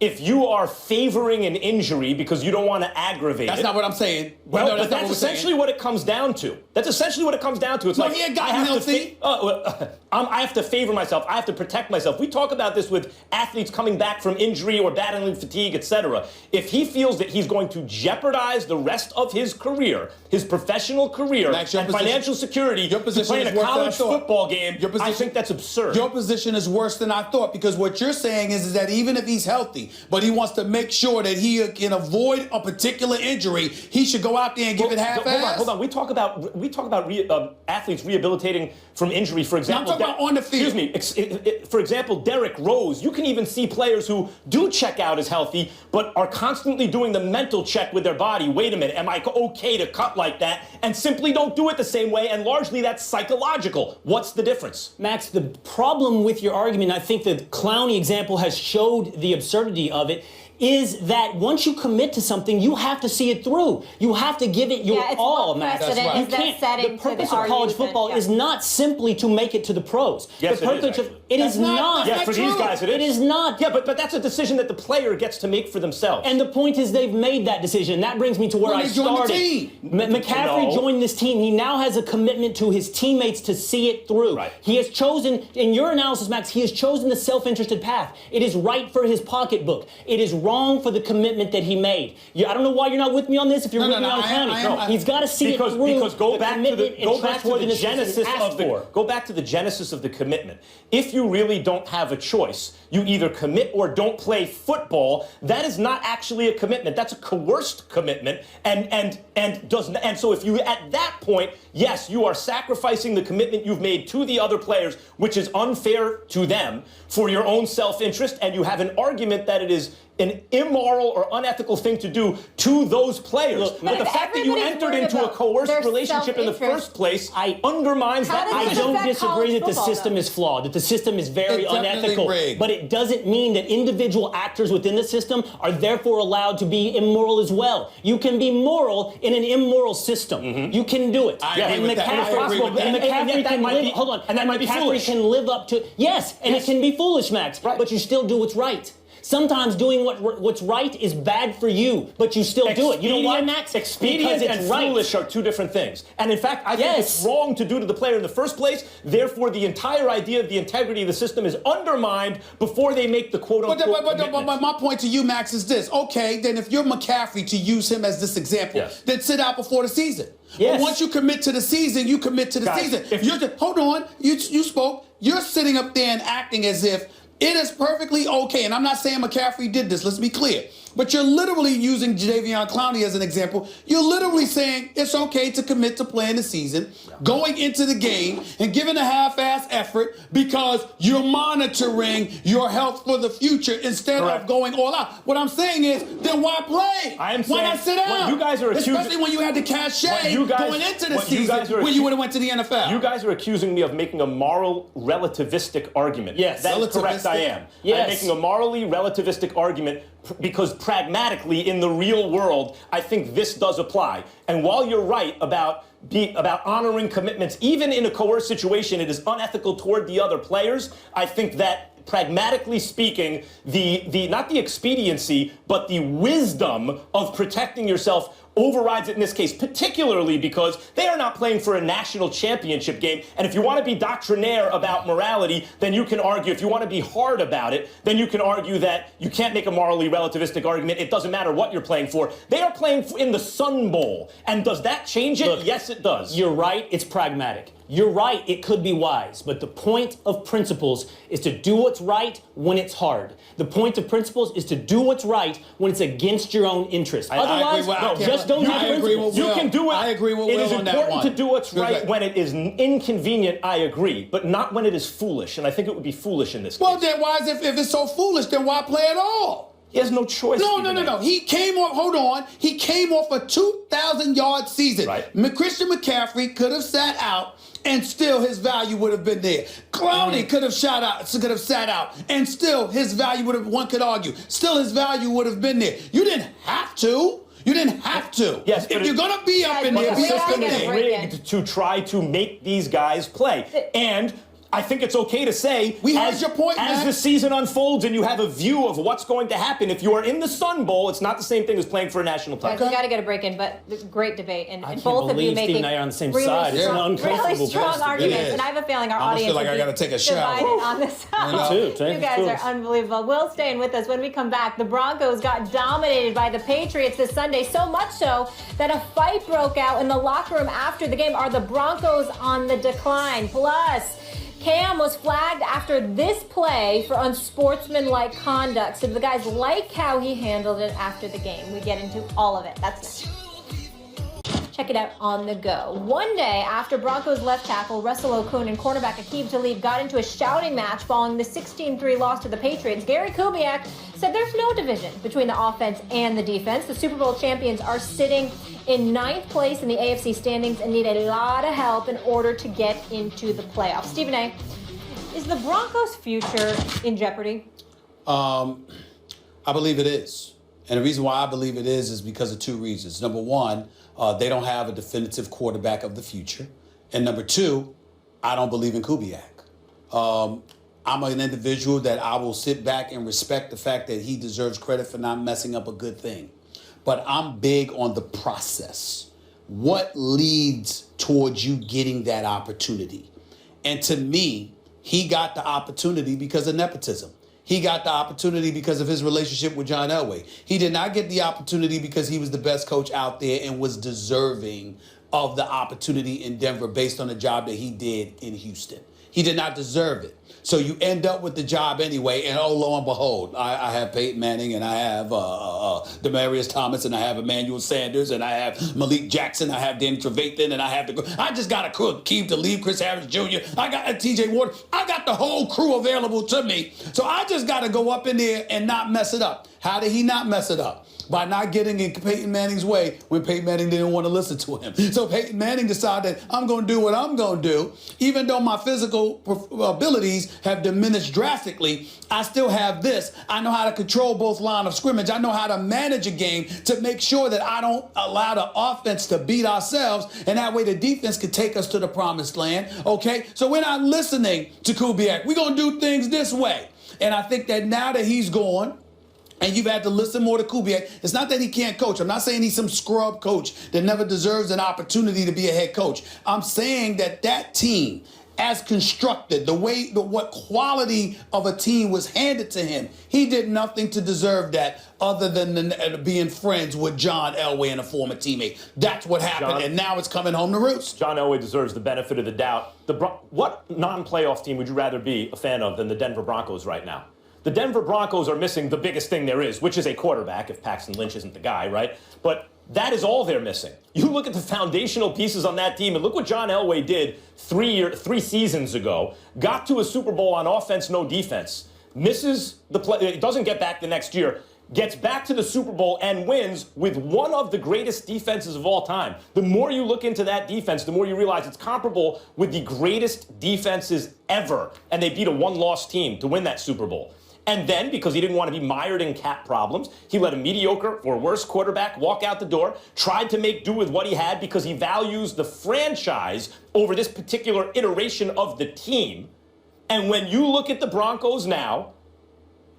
if you are favoring an injury because you don't want to aggravate that's it. That's not what I'm saying. Well, no, but that's essentially what it comes down to. That's essentially what it comes down to. It's no, like he had gotten healthy. I have to favor myself. I have to protect myself. We talk about this with athletes coming back from injury or battling fatigue, etc. If he feels that he's going to jeopardize the rest of his career, his professional career, Max, and financial security to play in a college football game, I think that's absurd. Your position is worse than I thought, because what you're saying is that even if he's healthy, but he wants to make sure that he can avoid a particular injury, he should go out there and give it half-ass. Hold on. We talk about athletes rehabilitating from injury, for example. I'm talking about on the field. Excuse me. For example, Derrick Rose. You can even see players who do check out as healthy, but are constantly doing the mental check with their body. Wait a minute, am I okay to cut like that? And simply don't do it the same way, and largely that's psychological. What's the difference? Max, the problem with your argument, I think the Clowney example has showed the absurdity of it, is that once you commit to something, you have to see it through. You have to give it your all, Max. That's right. The purpose of college football is not simply to make it to the pros. Yes, the purpose it is not. Yeah, for these guys it is. It is not. Yeah, but that's a decision that the player gets to make for themselves. And the point is they've made that decision. That brings me to where I started. McCaffrey joined this team. He now has a commitment to his teammates to see it through. Right. He has chosen, in your analysis, Max, he has chosen the self-interested path. It is right for his pocketbook. It is wrong for the commitment that he made. I don't know why you're not with me on this. If you're with me on Clowney, he's got to see it through. Because go back to the genesis of the commitment. If you really don't have a choice, you either commit or don't play football. That is not actually a commitment. That's a coerced commitment. And so if you at that point, yes, you are sacrificing the commitment you've made to the other players, which is unfair to them, for your own self-interest, and you have an argument that it is an immoral or unethical thing to do to those players. Look, but the fact that you entered into a coerced relationship in the first place undermines that. I don't disagree that the system is flawed, that the system is very unethical. But it doesn't mean that individual actors within the system are therefore allowed to be immoral as well. You can be moral in an immoral system. Mm-hmm. You can do it. And McCaffrey can live. Hold on. And McCaffrey can live up to. Yes, and it can be foolish, Max. Right. But you still do what's right. Sometimes doing what's right is bad for you, but you still do it. You know why, Max? Expedient and foolish are two different things. And in fact, I think it's wrong to do to the player in the first place. Therefore, the entire idea of the integrity of the system is undermined before they make the quote-unquote commitment. But my point to you, Max, is this. Okay, then if you're McCaffrey, to use him as this example, then sit out before the season. Yes. But once you commit to the season, you commit to the season. Hold on. You spoke. You're sitting up there and acting as if it is perfectly okay, and I'm not saying McCaffrey did this, let's be clear, but you're literally using Jadeveon Clowney as an example. You're literally saying it's okay to commit to playing the season, going into the game, and giving a half-ass effort because you're monitoring your health for the future instead of going all out. What I'm saying is, then why play? Why not sit down? You guys are especially when you had the cachet going into the season when you would have went to the NFL. You guys are accusing me of making a moral relativistic argument. Yes. That is correct, I am. Yes. I'm making a morally relativistic argument because pragmatically, in the real world, I think this does apply. And while you're right about honoring commitments, even in a coerced situation, it is unethical toward the other players. I think that, pragmatically speaking, the not the expediency, but the wisdom of protecting yourself overrides it in this case, particularly because they are not playing for a national championship game. And if you want to be doctrinaire about morality, then you can argue, if you want to be hard about it, then you can argue that you can't make a morally relativistic argument. It doesn't matter what you're playing for. They are playing in the Sun Bowl. And does that change it? Look, yes, it does. You're right. It's pragmatic. You're right, it could be wise, but the point of principles is to do what's right when it's hard. The point of principles is to do what's right when it's against your own interest. Otherwise, just don't have principles. You can do it. I agree with It Will is on that important one. to do what's right when it is inconvenient, I agree, but not when it is foolish, and I think it would be foolish in this case. Well, then why is if it's so foolish, then why play at all? He has no choice. No. He came off, hold on. He came off a 2,000-yard season. Right. Christian McCaffrey could have sat out and still his value would have been there. Clowney could have sat out and still his value would have, one could argue, still his value would have been there. You didn't have to. You didn't have to. Yes, if you're going to be up in there, the be up system in is there. rigged to try to make these guys play. And I think it's okay to say, We heard your point, as man. the season unfolds and you have a view of what's going to happen, if you are in the Sun Bowl, it's not the same thing as playing for a national Guys, title. we got to get a break in, but great debate. And, I and can't both of you believe making Steve and I are on the same really side. It's an strong, uncomfortable really strong place to be. arguments. It is. And I have a feeling our I almost audience feel like I is gotta take a shower. divided on this. Me too. You guys are unbelievable. Will staying with us when we come back. The Broncos got dominated by the Patriots this Sunday, so much so that a fight broke out in the locker room after the game. Are the Broncos on the decline? Plus, Cam was flagged after this play for unsportsmanlike conduct. So the guys like how he handled it after the game. We get into all of it. That's next. Check it out on the go. One day after Broncos left tackle Russell Okung and cornerback Aqib Talib got into a shouting match following the 16-3 loss to the Patriots, Gary Kubiak said there's no division between the offense and the defense. The Super Bowl champions are sitting in 9th place in the AFC standings and need a lot of help in order to get into the playoffs. Stephen A., is the Broncos' future in jeopardy? I believe it is. And the reason why I believe it is because of two reasons. Number one, they don't have a definitive quarterback of the future. And number two, I don't believe in Kubiak. I'm an individual that I will sit back and respect the fact that he deserves credit for not messing up a good thing. But I'm big on the process. What leads towards you getting that opportunity? And to me, he got the opportunity because of nepotism. He got the opportunity because of his relationship with John Elway. He did not get the opportunity because he was the best coach out there and was deserving of the opportunity in Denver based on the job that he did in Houston. He did not deserve it. So you end up with the job anyway, and oh, lo and behold, I have Peyton Manning, and I have Demaryius Thomas, and I have Emmanuel Sanders, and I have Malik Jackson, I have Danny Trevathan, and I just got a crew, Keith Talib, Chris Harris Jr., I got T.J. Ward, I got the whole crew available to me. So I just got to go up in there and not mess it up. How did he not mess it up? By not getting in Peyton Manning's way when Peyton Manning didn't want to listen to him. So Peyton Manning decided, I'm going to do what I'm going to do. Even though my physical abilities have diminished drastically, I still have this. I know how to control both line of scrimmage. I know how to manage a game to make sure that I don't allow the offense to beat ourselves, and that way the defense can take us to the promised land, okay? So we're not listening to Kubiak. We're going to do things this way. And I think that now that he's gone, and you've had to listen more to Kubiak. It's not that he can't coach. I'm not saying he's some scrub coach that never deserves an opportunity to be a head coach. I'm saying that that team, as constructed, what quality of a team was handed to him, he did nothing to deserve that other than being friends with John Elway and a former teammate. That's what happened, and now it's coming home to roost. John Elway deserves the benefit of the doubt. What non-playoff team would you rather be a fan of than the Denver Broncos right now? The Denver Broncos are missing the biggest thing there is, which is a quarterback, if Paxton Lynch isn't the guy, right? But that is all they're missing. You look at the foundational pieces on that team, and look what John Elway did 3 seasons ago. Got to a Super Bowl on offense, no defense. Misses the play, doesn't get back the next year. Gets back to the Super Bowl and wins with one of the greatest defenses of all time. The more you look into that defense, the more you realize it's comparable with the greatest defenses ever. And they beat a one-loss team to win that Super Bowl. And then, because he didn't want to be mired in cap problems, he let a mediocre or worse quarterback walk out the door, tried to make do with what he had because he values the franchise over this particular iteration of the team. And when you look at the Broncos now,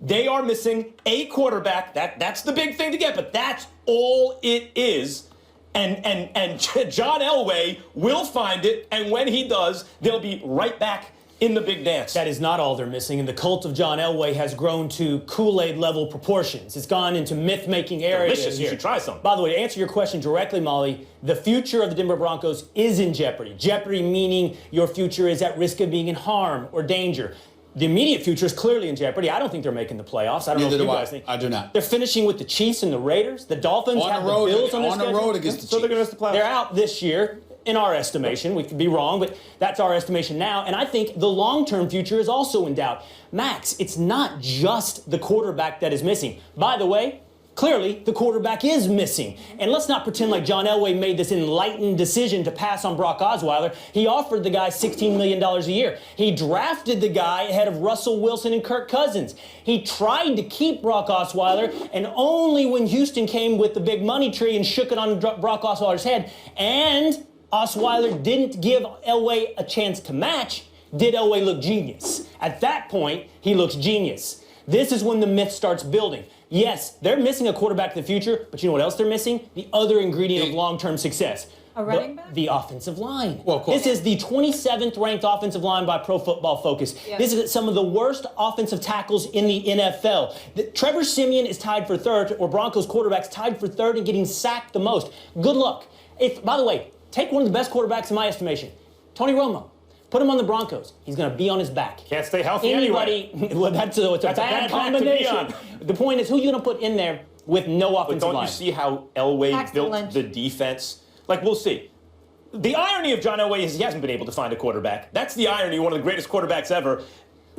they are missing a quarterback. That's the big thing to get, but that's all it is. And John Elway will find it, and when he does, they'll be right back in the big dance. That is not all they're missing, and the cult of John Elway has grown to Kool-Aid level proportions. It's gone into myth-making areas. Delicious. You should try some. By the way, to answer your question directly, Molly, the future of the Denver Broncos is in jeopardy. Jeopardy meaning your future is at risk of being in harm or danger. The immediate future is clearly in jeopardy. I don't think they're making the playoffs. I don't know if you guys think. I do not. They're finishing with the Chiefs and the Raiders. The Dolphins have the Bills on their schedule. On the road against the Chiefs. So they're going to miss the playoffs. They're out this year. In our estimation, we could be wrong, but that's our estimation now. And I think the long-term future is also in doubt. Max, it's not just the quarterback that is missing. By the way, clearly the quarterback is missing. And let's not pretend like John Elway made this enlightened decision to pass on Brock Osweiler. He offered the guy $16 million a year. He drafted the guy ahead of Russell Wilson and Kirk Cousins. He tried to keep Brock Osweiler, and only when Houston came with the big money tree and shook it on Brock Osweiler's head, and Osweiler didn't give Elway a chance to match, did Elway look genius. At that point, he looks genius. This is when the myth starts building. Yes, they're missing a quarterback in the future, but you know what else they're missing? The other ingredient of long-term success. A running back? The offensive line. Well, of course. This is the 27th ranked offensive line by Pro Football Focus. Yeah. This is some of the worst offensive tackles in the NFL. Trevor Siemian is tied for third, or Broncos quarterback's tied for third and getting sacked the most. Good luck. By the way, take one of the best quarterbacks in my estimation, Tony Romo. Put him on the Broncos. He's going to be on his back. Can't stay healthy anyway. Well, it's a bad combination. The point is, who are you going to put in there with no offensive line? But don't you see how Elway Paxton built Lynch. the defense? Like, we'll see. The irony of John Elway is he hasn't been able to find a quarterback. That's the irony. One of the greatest quarterbacks ever.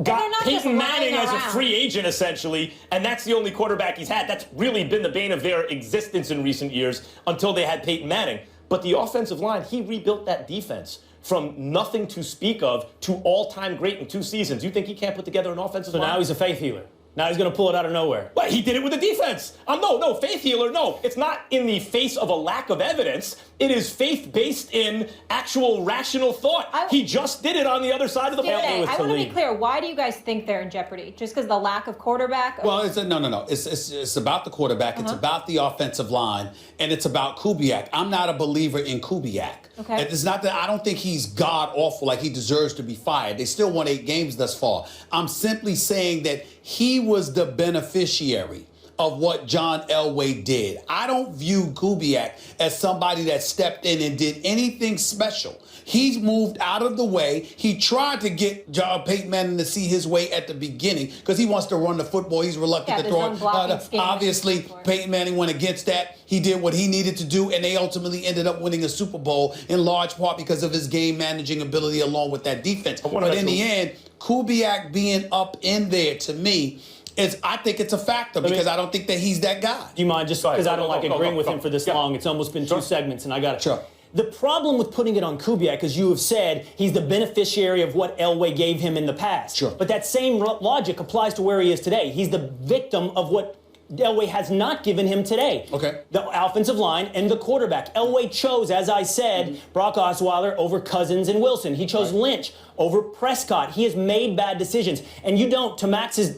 Got not just Peyton Manning lying as a around. free agent, essentially, and that's the only quarterback he's had. That's really been the bane of their existence in recent years until they had Peyton Manning. But the offensive line, he rebuilt that defense from nothing to speak of to all-time great in 2 seasons. You think he can't put together an offensive line? So now he's a faith healer. Now he's going to pull it out of nowhere. Well, he did it with the defense. No, faith healer, no. It's not in the face of a lack of evidence. It is faith based in actual rational thought. He just did it on the other side of the ball. I want to be clear. Why do you guys think they're in jeopardy? Just because the lack of quarterback? Well, no. It's about the quarterback. It's about the offensive line, and it's about Kubiak. I'm not a believer in Kubiak. Okay. It's not that I don't think he's god awful, like he deserves to be fired. They still won 8 games thus far. I'm simply saying that he was the beneficiary of what John Elway did. I don't view Kubiak as somebody that stepped in and did anything special. He's moved out of the way. He tried to get Peyton Manning to see his way at the beginning because he wants to run the football. He's reluctant to throw it. Obviously, Peyton Manning went against that. He did what he needed to do, and they ultimately ended up winning a Super Bowl in large part because of his game managing ability along with that defense. But in the end, Kubiak being up in there, to me, I think it's a factor because I don't think that he's that guy. Do you mind, just because I don't like agreeing with him for this long? It's almost been 2 segments, and I got it. Sure. The problem with putting it on Kubiak, as you have said, he's the beneficiary of what Elway gave him in the past. Sure. But that same logic applies to where he is today. He's the victim of what Elway has not given him today. Okay. The offensive line and the quarterback. Elway chose, as I said, Brock Osweiler over Cousins and Wilson. He chose Lynch over Prescott. He has made bad decisions. And you don't, to Max's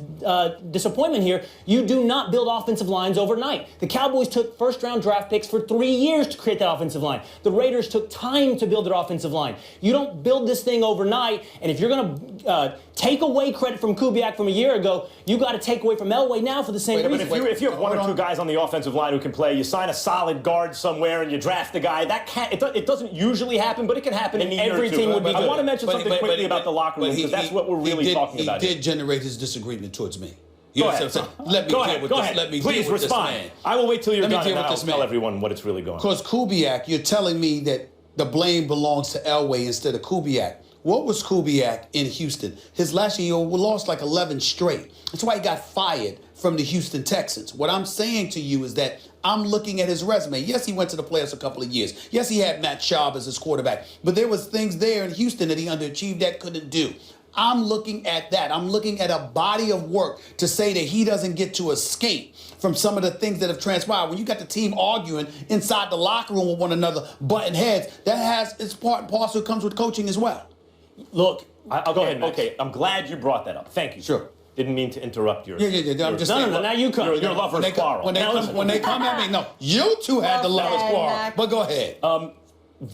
disappointment here, you do not build offensive lines overnight. The Cowboys took first-round draft picks for 3 years to create that offensive line. The Raiders took time to build their offensive line. You don't build this thing overnight, and if you're going to take away credit from Kubiak from a year ago, you got to take away from Elway now for the same reason. But if you have 1 or 2 guys on the offensive line who can play, you sign a solid guard somewhere and you draft the guy, it doesn't usually happen, but it can happen in a year or 2. Everything would be good. I want to mention something quickly about the locker room, because that's what we're really talking about. He did generate his disagreement towards me. You Go know ahead. what I'm saying? Let me deal with this. Let me Please deal with respond. this man. I will wait till you're done, and deal then with I'll this tell man. everyone what it's really going on. Because Kubiak, you're telling me that the blame belongs to Elway instead of Kubiak. What was Kubiak in Houston? His last year, he lost like 11 straight. That's why he got fired from the Houston Texans. What I'm saying to you is that I'm looking at his resume. Yes, he went to the playoffs a couple of years. Yes, he had Matt Schaub as his quarterback. But there was things there in Houston that he underachieved that couldn't do. I'm looking at that. I'm looking at a body of work to say that he doesn't get to escape from some of the things that have transpired. When you got the team arguing inside the locker room with one another, butting heads, that has its part and parcel. It comes with coaching as well. Look, I'll go ahead. Okay, I'm glad you brought that up. Thank you. Sure. Didn't mean to interrupt your. Yeah. I'm just saying. No. Now you come. Your lovers quarrel. When they come at me, no, you two had the lovers quarrel. But go ahead.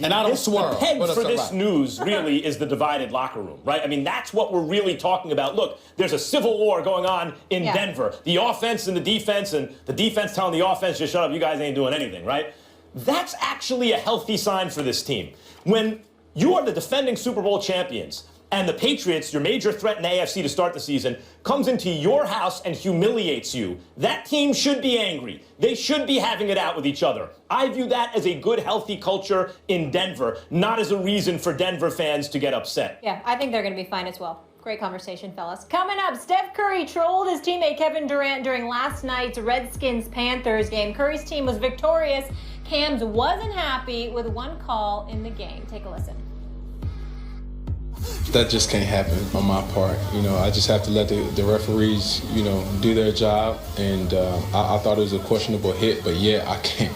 And I don't swear. The peg for this news really is the divided locker room, right? I mean, that's what we're really talking about. Look, there's a civil war going on in Denver. The offense and the defense telling the offense, just shut up, you guys ain't doing anything, right? That's actually a healthy sign for this team. When you are the defending Super Bowl champions, and the Patriots, your major threat in the AFC to start the season, comes into your house and humiliates you, that team should be angry. They should be having it out with each other. I view that as a good, healthy culture in Denver, not as a reason for Denver fans to get upset. Yeah, I think they're going to be fine as well. Great conversation, fellas. Coming up, Steph Curry trolled his teammate Kevin Durant during last night's Redskins-Panthers game. Curry's team was victorious. Cam's wasn't happy with one call in the game. Take a listen. That just can't happen on my part. I just have to let the referees, do their job. And I thought it was a questionable hit, but yeah, I can't,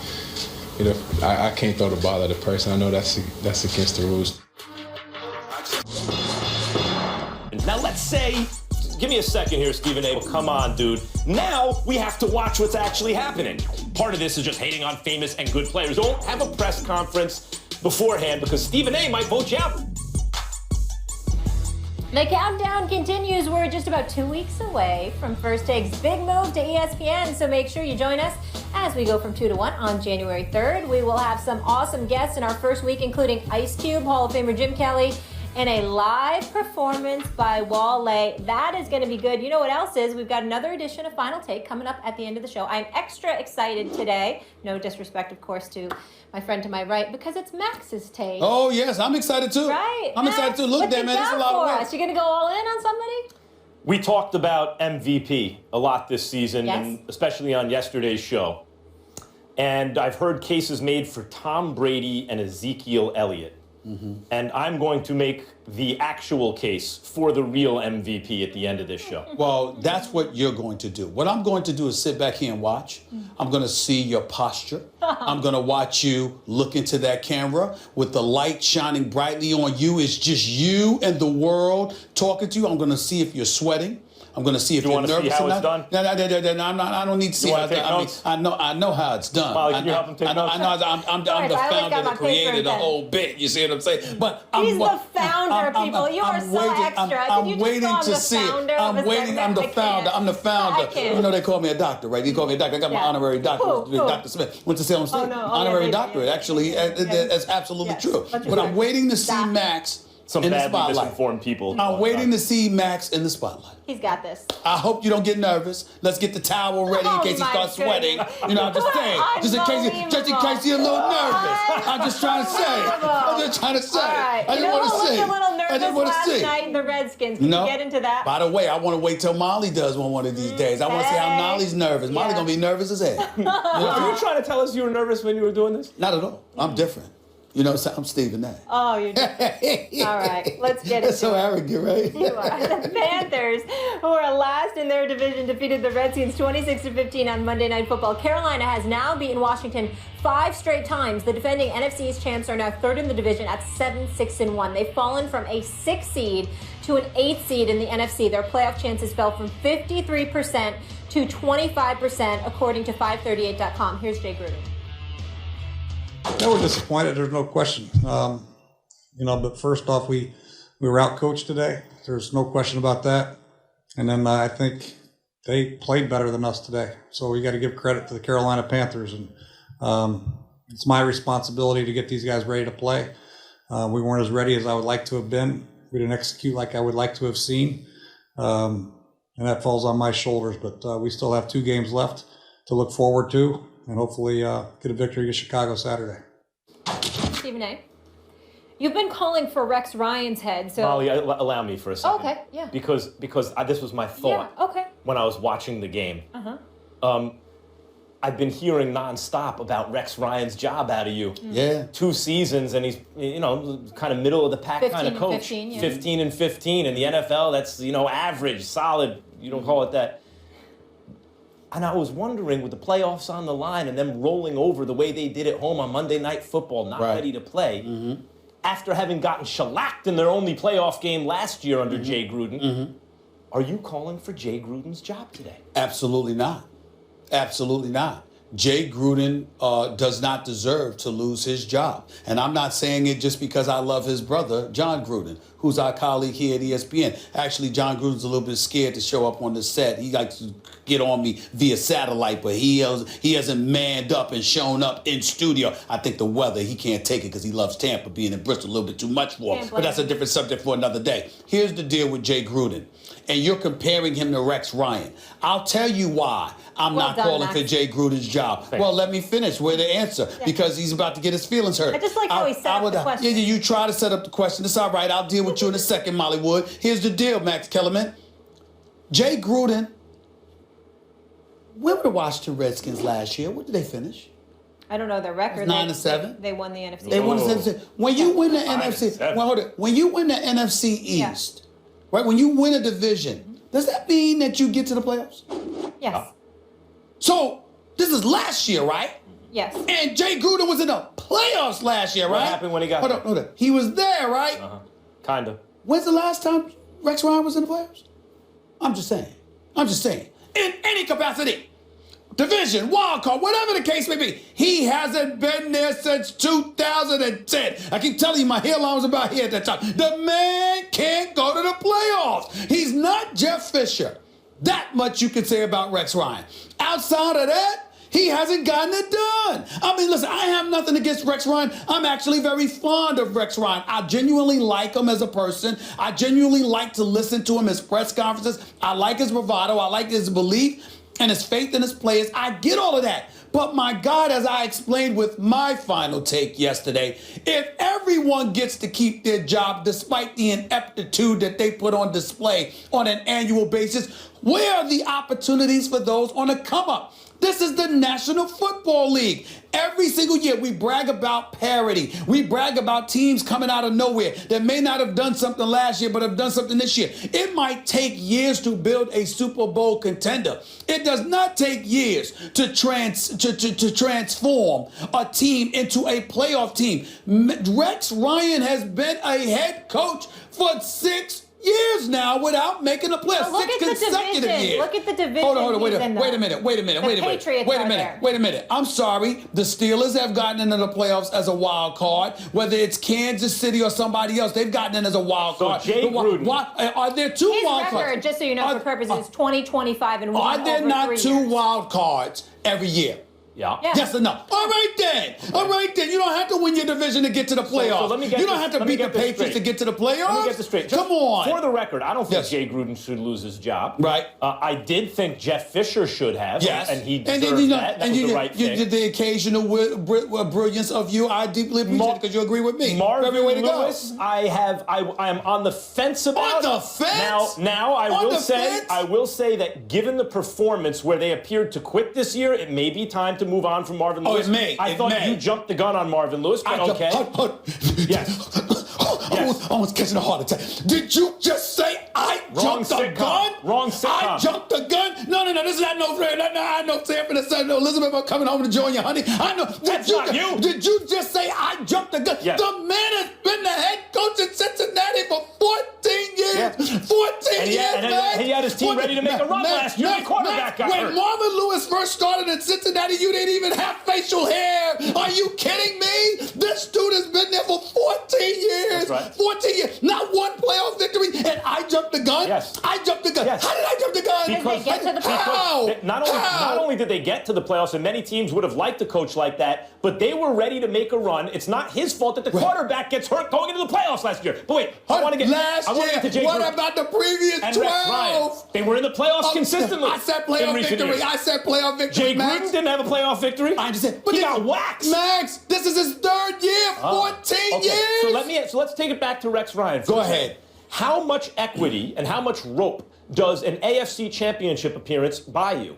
I can't throw the ball at a person. I know that's against the rules. Now let's say, give me a second here, Stephen A. Come on, dude. Now we have to watch what's actually happening. Part of this is just hating on famous and good players. Don't have a press conference beforehand because Stephen A. might vote you out. The countdown continues. We're just about 2 weeks away from First Take's big move to ESPN, so make sure you join us as we go from 2 to 1 on January 3rd. We will have some awesome guests in our first week, including Ice Cube, Hall of Famer Jim Kelly, and a live performance by Wale. That is going to be good. You know what else is? We've got another edition of Final Take coming up at the end of the show. I'm extra excited today. No disrespect, of course, to my friend to my right, because it's Max's take. Oh, yes. I'm excited, too. Right. I'm excited, too. Look, there, man. It's a lot of work. You going to go all in on somebody? We talked about MVP a lot this season, yes, and especially on yesterday's show. And I've heard cases made for Tom Brady and Ezekiel Elliott. Mm-hmm. And I'm going to make the actual case for the real MVP at the end of this show. Well, that's what you're going to do. What I'm going to do is sit back here and watch. I'm going to see your posture. I'm going to watch you look into that camera with the light shining brightly on you. It's just you and the world talking to you. I'm going to see if you're sweating. I'm going to see if you're nervous see how enough. It's done? No, I don't need to see how it's done. I mean, I know how it's done. Molly, can you help him take notes? I'm the founder that created the whole bit. You see what I'm saying? But he's the founder, people. You are so extra. I'm waiting to see it. I'm waiting. I'm the founder. I'm the founder. You know they call me a doctor, right? They call me a doctor. I got my honorary doctorate. Dr. Smith went to Salem State. Honorary doctorate. Actually, that's absolutely true. But I'm waiting to see Max. Some in the badly spotlight. misinformed people. I'm waiting to see Max in the spotlight. He's got this. I hope you don't get nervous. Let's get the towel ready in case he starts sweating. I'm just saying. Just in case you're a little nervous. I'm just trying to say. I just want to see. A little nervous last night in the Redskins. Can you get into that? By the way, I want to wait till Molly does one of these days. I want to see how Molly's nervous. Molly's going to be nervous as hell. Are you trying to tell us you were nervous when you were doing this? Not at all. I'm different. I'm Stephen A. Oh, you're all right, let's get it. That's so arrogant, right? You are. The Panthers, who are last in their division, defeated the Redskins 26-15 on Monday Night Football. Carolina has now beaten Washington 5 straight times. The defending NFC East champs are now third in the division at 7-6-1. They've fallen from a 6th seed to an 8th seed in the NFC. Their playoff chances fell from 53% to 25%, according to 538.com. Here's Jay Gruden. Yeah, we're disappointed. There's no question. But first off, we were out-coached today. There's no question about that. And then I think they played better than us today. So we got to give credit to the Carolina Panthers. And it's my responsibility to get these guys ready to play. We weren't as ready as I would like to have been. We didn't execute like I would like to have seen. And that falls on my shoulders. But we still have 2 games left to look forward to. And hopefully get a victory against Chicago Saturday. Stephen A., you've been calling for Rex Ryan's head. So Molly, allow me for a second. Okay, yeah. Because this was my thought. Yeah, okay. When I was watching the game. I've been hearing nonstop about Rex Ryan's job out of you. Yeah. 2 seasons, and he's kind of middle of the pack kind of coach. 15 and 15 in the NFL. That's average, solid. You don't call it that. And I was wondering, with the playoffs on the line and them rolling over the way they did at home on Monday Night Football, not ready to play, after having gotten shellacked in their only playoff game last year under Jay Gruden, are you calling for Jay Gruden's job today? Absolutely not. Absolutely not. Jay Gruden does not deserve to lose his job. And I'm not saying it just because I love his brother, John Gruden, who's our colleague here at ESPN. Actually, John Gruden's a little bit scared to show up on the set. He likes to get on me via satellite, but he hasn't manned up and shown up in studio. I think the weather, he can't take it because he loves Tampa, being in Bristol a little bit too much for him. But that's a different subject for another day. Here's the deal with Jay Gruden. And you're comparing him to Rex Ryan. I'll tell you why I'm not calling for Jay Gruden's job. Well, let me finish with the answer because he's about to get his feelings hurt. I just like how he set up the question. Yeah, you try to set up the question. It's all right. I'll deal with you in a second, Molly Wood. Here's the deal, Max Kellerman. Jay Gruden, where were the Washington Redskins last year? What did they finish? I don't know their record. 9-7. They won the NFC. They won the NFC. When you win the NFC, well, hold it. When you win the NFC East, right? When you win a division, does that mean that you get to the playoffs? Yes. So this is last year, right? Yes. And Jay Gruden was in the playoffs last year, right? What happened when he got there? Hold on. He was there, right? Kind of. When's the last time Rex Ryan was in the playoffs? I'm just saying. In any capacity. Division, wild card, whatever the case may be. He hasn't been there since 2010. I keep telling you, my hairline was about here at that time. The man can't go to the playoffs. He's not Jeff Fisher. That much you can say about Rex Ryan. Outside of that, he hasn't gotten it done. I mean, listen, I have nothing against Rex Ryan. I'm actually very fond of Rex Ryan. I genuinely like him as a person. I genuinely like to listen to him his press conferences. I like his bravado. I like his belief and his faith in his players. I get all of that. But my God, as I explained with my final take yesterday, if everyone gets to keep their job despite the ineptitude that they put on display on an annual basis, where are the opportunities for those on the come up? This is the National Football League. Every single year, we brag about parity. We brag about teams coming out of nowhere that may not have done something last year, but have done something this year. It might take years to build a Super Bowl contender. It does not take years to transform a team into a playoff team. Rex Ryan has been a head coach for 6 years now without making a playoff. Look 6 at the consecutive division. years. Look at the division. Hold on. Wait a minute. I'm sorry. The Steelers have gotten into the playoffs as a wild card. Whether it's Kansas City or somebody else, they've gotten in as a wild card. Jay Gruden. Are there two wild cards? His record, just so you know, for purposes, 20-25 and 1 Are there over not 3 two years. wild cards every year? Yeah. Yes or no? All right then. You don't have to win your division to get to the playoffs. You don't have to beat the Patriots to get to the playoffs. Let me get this straight. Come on. For the record, I don't think Jay Gruden should lose his job. Right. I did think Jeff Fisher should have. Yes. And he deserved that. That was the right thing. You did the occasional brilliance of you. I deeply appreciate it because you agree with me. Marvin Every way to Lewis, go. I am on the fence about. On the fence? Now I will say that given the performance where they appeared to quit this year, it may be time to move on from Marvin Lewis. Oh, it may. I thought you jumped the gun on Marvin Lewis, but okay. Yes. I was catching a heart attack. Did you just say I jumped the gun? Wrong sitcom. I jumped the gun? No. This is not no friend. I know Sanford and Son. Elizabeth are coming home to join you, honey. I know. That's not you. Did you just say I jumped the gun? Yes. The man has been the head coach in Cincinnati for 14 years. Yeah. 14 years, man. He had his team ready to make a run last year. The quarterback got hurt. When Marvin Lewis first started in Cincinnati, you didn't even have facial hair. Are you kidding me? This dude has been there for 14 years. That's right. 14 years. Not one playoff victory, and I jumped the gun? Yes. I jumped the gun. Yes. How did I jump the gun? Because they get to the How? Not only did they get to the playoffs, and many teams would have liked a coach like that, but they were ready to make a run. It's not his fault that the quarterback gets hurt going into the playoffs last year. But wait, I want to get to Jay What Gruden about the previous and 12? Rex Ryan. They were in the playoffs consistently. I said playoff victory. I said playoff victory. Jay Gruden didn't have a playoff victory. I understand. But he got waxed. Max, this is his third year. 14 years. So let's take it back to Rex Ryan. Go ahead. How much equity and how much rope does an AFC championship appearance buy you?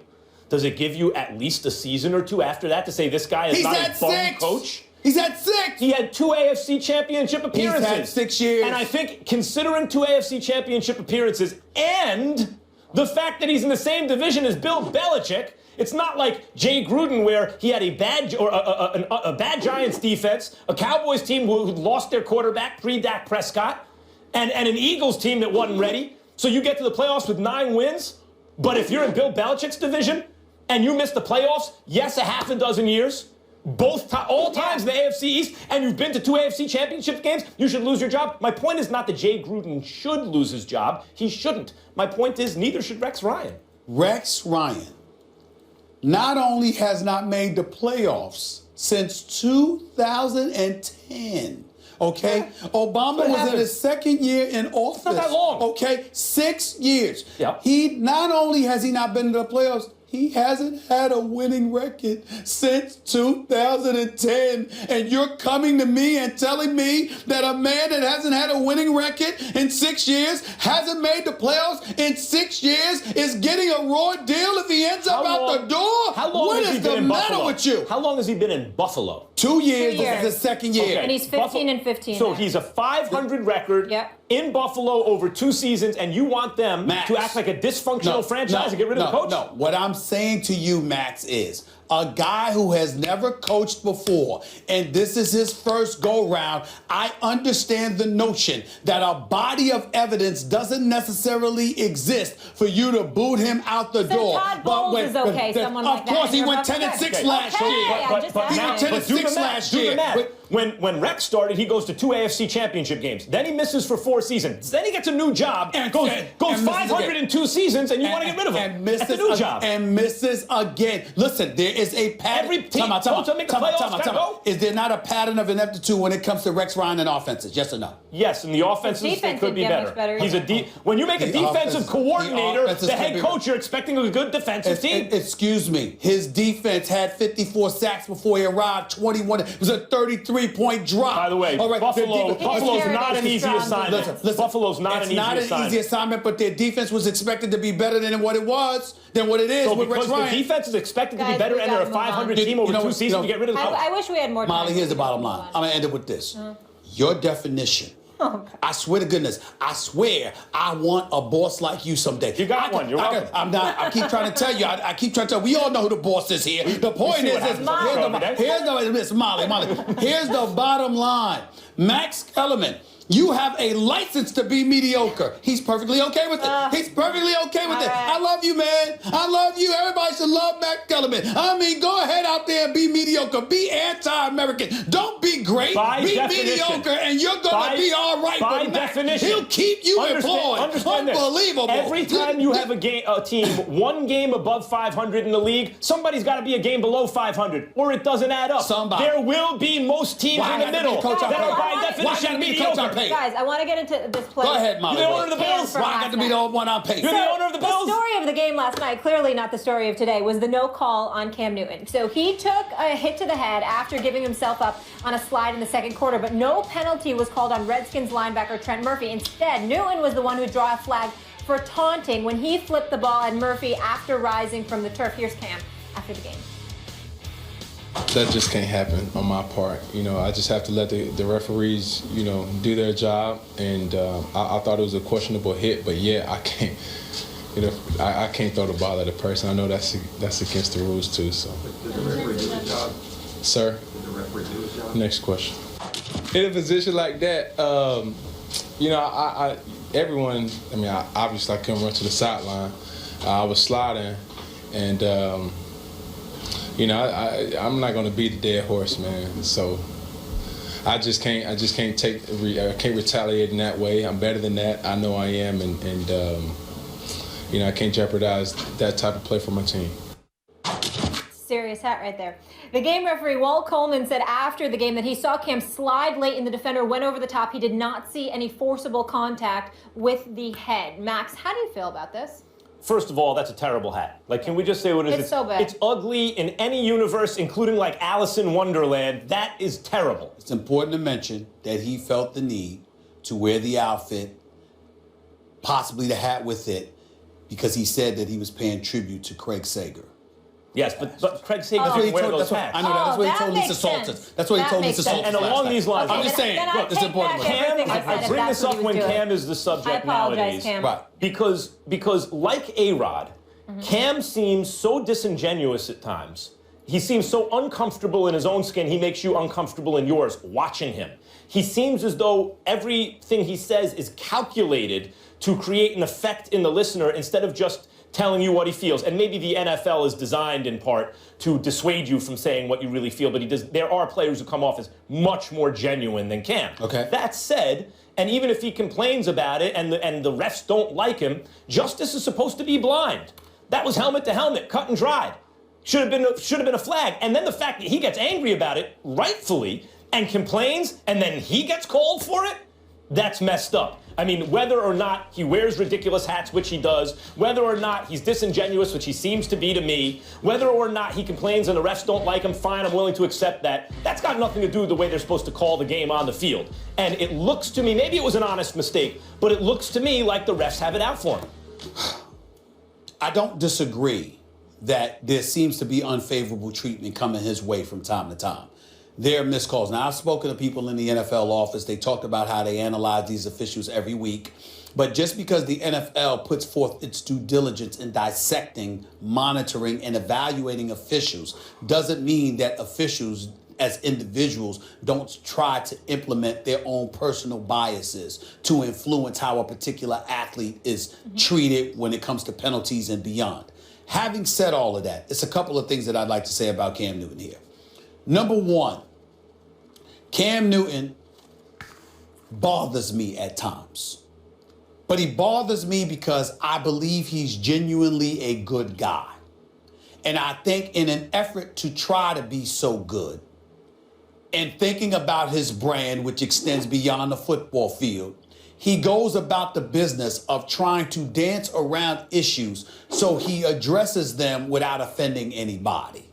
Does it give you at least a season or two after that to say this guy is not a bum coach? He's had 6. He had 2 AFC championship appearances. He's had 6 years. And I think considering 2 AFC championship appearances and the fact that he's in the same division as Bill Belichick, it's not like Jay Gruden where he had a bad Giants defense, a Cowboys team who lost their quarterback pre-Dak Prescott, and an Eagles team that wasn't ready. So you get to the playoffs with 9 wins, but if you're in Bill Belichick's division and you missed the playoffs, yes, a half a dozen years, all times in the AFC East, and you've been to 2 AFC championship games, you should lose your job. My point is not that Jay Gruden should lose his job. He shouldn't. My point is neither should Rex Ryan. Rex Ryan not only has not made the playoffs since 2010. Okay, Obama was in his second year in office. Not that long. Okay, 6 years. Yep. He not only has he not been to the playoffs, he hasn't had a winning record since 2010. And you're coming to me and telling me that a man that hasn't had a winning record in 6 years, hasn't made the playoffs in 6 years, is getting a raw deal if he ends up out the door? How long What has he is been the in matter Buffalo? with you? How long has he been in Buffalo? 2 years. 2 years. This is his second year. Okay. And he's 15 and 15 So now. he's a 500 record Yep. in Buffalo over 2 seasons, and you want them Max. to act like a dysfunctional franchise and get rid of the coach? No, what I'm saying to you, Max, is a guy who has never coached before, and this is his first go-round. I understand the notion that a body of evidence doesn't necessarily exist for you to boot him out the door. Todd Bowles is okay, someone like of that. course, he You're went above 10-6 okay. last Okay, year. I'm just asking. He went 10-6 do the math, last do the year. math. But- When Rex started, he goes to 2 AFC championship games. Then he misses for 4 seasons. Then he gets a new job and goes misses 500 in 2 seasons, and you want to get rid of him. And misses That's a new job. And misses again. Listen, there is a pattern. Every team Time out. to make the playoffs gotta go. Is there not a pattern of ineptitude when it comes to Rex Ryan and offenses? Yes or no? Yes, and the offenses His defense they could be didn't get better. much better either. When you make a The defensive offenses- coordinator, the offenses the could head be coach, you're expecting a good defensive team. Excuse me. His defense had 54 sacks before he arrived. 21. It was a 33-point drop. By the way, All right, Buffalo's His not an easy strong assignment. defense. Buffalo's not an easy assignment. It's not an easy assignment, but their defense was expected to be better than what it was, than what it is So with Rex because Ryan. the defense is expected to be Guys, better we and they're a gotta move on. 500 team over You know 2 what- seasons you know- to get rid of the coach. I wish we had more time. Molly, here's the bottom Move line. on. I'm going to end it with this. Your definition. I swear to goodness, I swear I want a boss like you someday. You got one. You're welcome. I keep trying to tell you. I keep trying to tell you. We all know who the boss is here. The point see is what this. happens Here's Molly. Here's the bottom line. Max Kellerman, you have a license to be mediocre. He's perfectly okay with it. He's perfectly okay with it. right. I love you, man. I love you. Everybody should love Max Kellerman. I mean, go ahead out there and be mediocre. Be anti-American. Don't be great. By be definition. mediocre, and you're going to be all right By with Max. definition. He'll keep you employed. Understand this. Unbelievable. Every time you have a team 1 game above 500 in the league, somebody's got to be a game below 500, or it doesn't add up. Somebody. There will be most teams Why in the I gotta be middle the coach I that play? are by Why I definition gotta be the coach I mediocre. play? Guys, I want to get into this play. Go ahead, Molly. You're the owner of the Hands Bills. from Why I got last to be night. the one on pace? You're the owner of the Bills. The story of the game last night, clearly not the story of today, was the no call on Cam Newton. So he took a hit to the head after giving himself up on a slide in the second quarter, but no penalty was called on Redskins linebacker Trent Murphy. Instead, Newton was the one who drew a flag for taunting when he flipped the ball at Murphy after rising from the turf. Here's Cam after the game. That just can't happen on my part. I just have to let the referees, do their job. And I thought it was a questionable hit, but yeah, I can't. I can't throw the ball at a person. I know that's against the rules too. So. Did the referee do his job? Sir. Did the referee do his job? Next question. In a position like that, everyone. I obviously couldn't run to the sideline. I was sliding, and I'm not going to beat the dead horse, man. So I just can't I can't retaliate in that way. I'm better than that. I know I am, and I can't jeopardize that type of play for my team. Serious hat right there. The game referee, Walt Coleman, said after the game that he saw Cam slide late and the defender went over the top. He did not see any forcible contact with the head. Max, how do you feel about this? First of all, that's a terrible hat. Can we just say what it is? It's so bad. It's ugly in any universe, including Alice in Wonderland. That is terrible. It's important to mention that he felt the need to wear the outfit, possibly the hat with it, because he said that he was paying tribute to Craig Sager. Yes, but Craig Sager doesn't wear those hats. I know that. That's what he that told makes Lisa sense. Salters. That's what he That told makes Lisa sense. Salters. And along last these night. lines, I'm just saying. then I Look, this is take important. back everything I said I if bring that's this what up he when was doing. Cam is the I subject apologize, nowadays. Cam. Right. Because like A-Rod, Cam seems so disingenuous at times. He seems so uncomfortable in his own skin, he makes you uncomfortable in yours watching him. He seems as though everything he says is calculated to create an effect in the listener instead of just telling you what he feels. And maybe the NFL is designed in part to dissuade you from saying what you really feel, but there are players who come off as much more genuine than Cam. Okay. That said, and even if he complains about it and the refs don't like him, justice is supposed to be blind. That was helmet to helmet, cut and dried. Should have been a flag. And then the fact that he gets angry about it, rightfully, and complains, and then he gets called for it, that's messed up. I mean, whether or not he wears ridiculous hats, which he does, whether or not he's disingenuous, which he seems to be to me, whether or not he complains and the refs don't like him, fine, I'm willing to accept that. That's got nothing to do with the way they're supposed to call the game on the field. And it looks to me, maybe it was an honest mistake, but it looks to me like the refs have it out for him. I don't disagree that there seems to be unfavorable treatment coming his way from time to time. There are missed calls. Now, I've spoken to people in the NFL office. They talked about how they analyze these officials every week. But just because the NFL puts forth its due diligence in dissecting, monitoring, and evaluating officials doesn't mean that officials as individuals don't try to implement their own personal biases to influence how a particular athlete is treated when it comes to penalties and beyond. Having said all of that, it's a couple of things that I'd like to say about Cam Newton here. Number one, Cam Newton bothers me at times. But he bothers me because I believe he's genuinely a good guy. And I think in an effort to try to be so good, and thinking about his brand, which extends beyond the football field, he goes about the business of trying to dance around issues so he addresses them without offending anybody.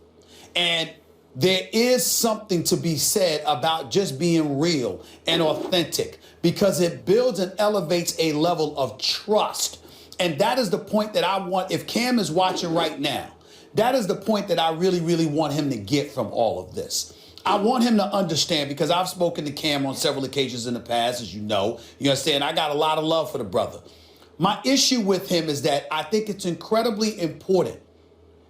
And there is something to be said about just being real and authentic because it builds and elevates a level of trust. And that is the point that I want, if Cam is watching right now, that is the point that I really, really want him to get from all of this. I want him to understand, because I've spoken to Cam on several occasions in the past, as you know. You understand, I got a lot of love for the brother. My issue with him is that I think it's incredibly important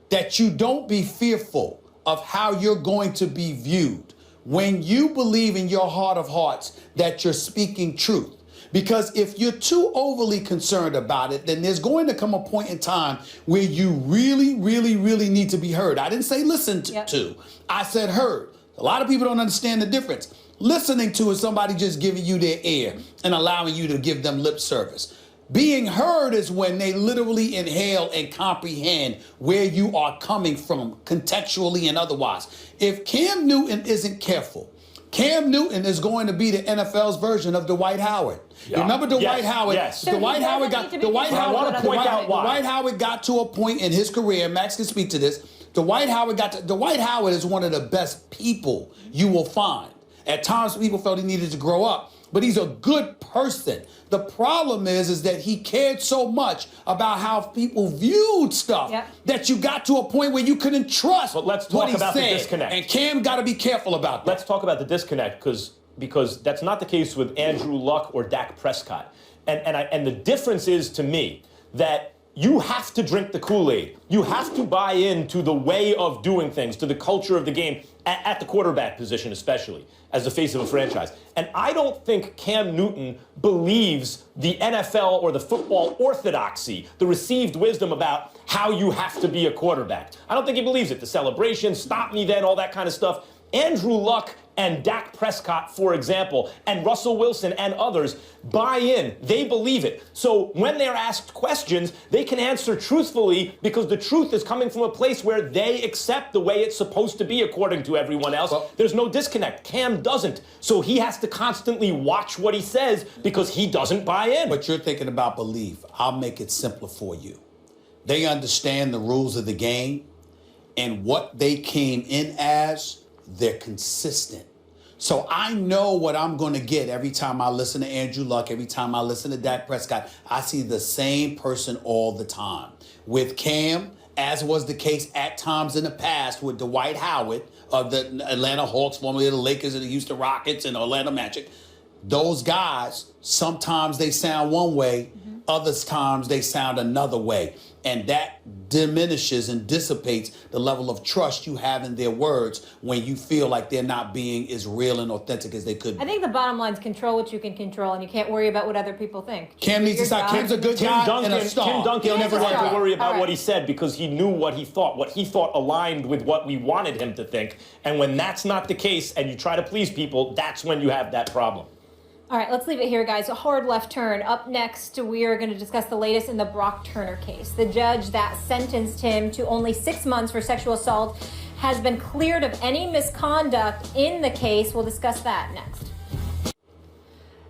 that you don't be fearful of how you're going to be viewed when you believe in your heart of hearts that you're speaking truth. Because if you're too overly concerned about it, then there's going to come a point in time where you really, really, really need to be heard. I didn't say listened to. I said heard. A lot of people don't understand the difference. Listening to is somebody just giving you their ear and allowing you to give them lip service. Being heard is when they literally inhale and comprehend where you are coming from, contextually and otherwise. If Cam Newton isn't careful, Cam Newton is going to be the NFL's version of Dwight Howard. Yeah. Remember Dwight Howard? Yes. Dwight Howard got to a point in his career, Max can speak to this. Dwight Howard is one of the best people you will find. At times people felt he needed to grow up, but he's a good person. The problem is that he cared so much about how people viewed stuff that you got to a point where you couldn't trust but let's talk about the disconnect. And Cam got to be careful about that. Let's talk about the disconnect because that's not the case with Andrew Luck or Dak Prescott. And the difference is, to me, that you have to drink the Kool-Aid. You have to buy into the way of doing things, to the culture of the game, at the quarterback position especially, as the face of a franchise. And I don't think Cam Newton believes the NFL or the football orthodoxy, the received wisdom about how you have to be a quarterback. I don't think he believes it. The celebration, stop me then, all that kind of stuff. Andrew Luck and Dak Prescott, for example, and Russell Wilson and others buy in. They believe it. So when they're asked questions, they can answer truthfully because the truth is coming from a place where they accept the way it's supposed to be according to everyone else. Well, there's no disconnect. Cam doesn't. So he has to constantly watch what he says because he doesn't buy in. But you're thinking about belief. I'll make it simpler for you. They understand the rules of the game, and what they came in as, they're consistent. So I know what I'm going to get every time I listen to Andrew Luck, every time I listen to Dak Prescott. I see the same person all the time. With Cam, as was the case at times in the past with Dwight Howard of the Atlanta Hawks, formerly of the Lakers and the Houston Rockets and Orlando Magic, those guys, sometimes they sound one way Other times they sound another way. And that diminishes and dissipates the level of trust you have in their words when you feel like they're not being as real and authentic as they could be. I think the bottom line is control what you can control, and you can't worry about what other people think. Cam needs to stop. Cam's a good guy and a star. Tim Duncan He is never a had star. to worry about All right. what he said because he knew what he thought. What he thought aligned with what we wanted him to think. And when that's not the case and you try to please people, that's when you have that problem. All right, let's leave it here, guys. A hard left turn. Up next, we are going to discuss the latest in the Brock Turner case. The judge that sentenced him to only 6 months for sexual assault has been cleared of any misconduct in the case. We'll discuss that next.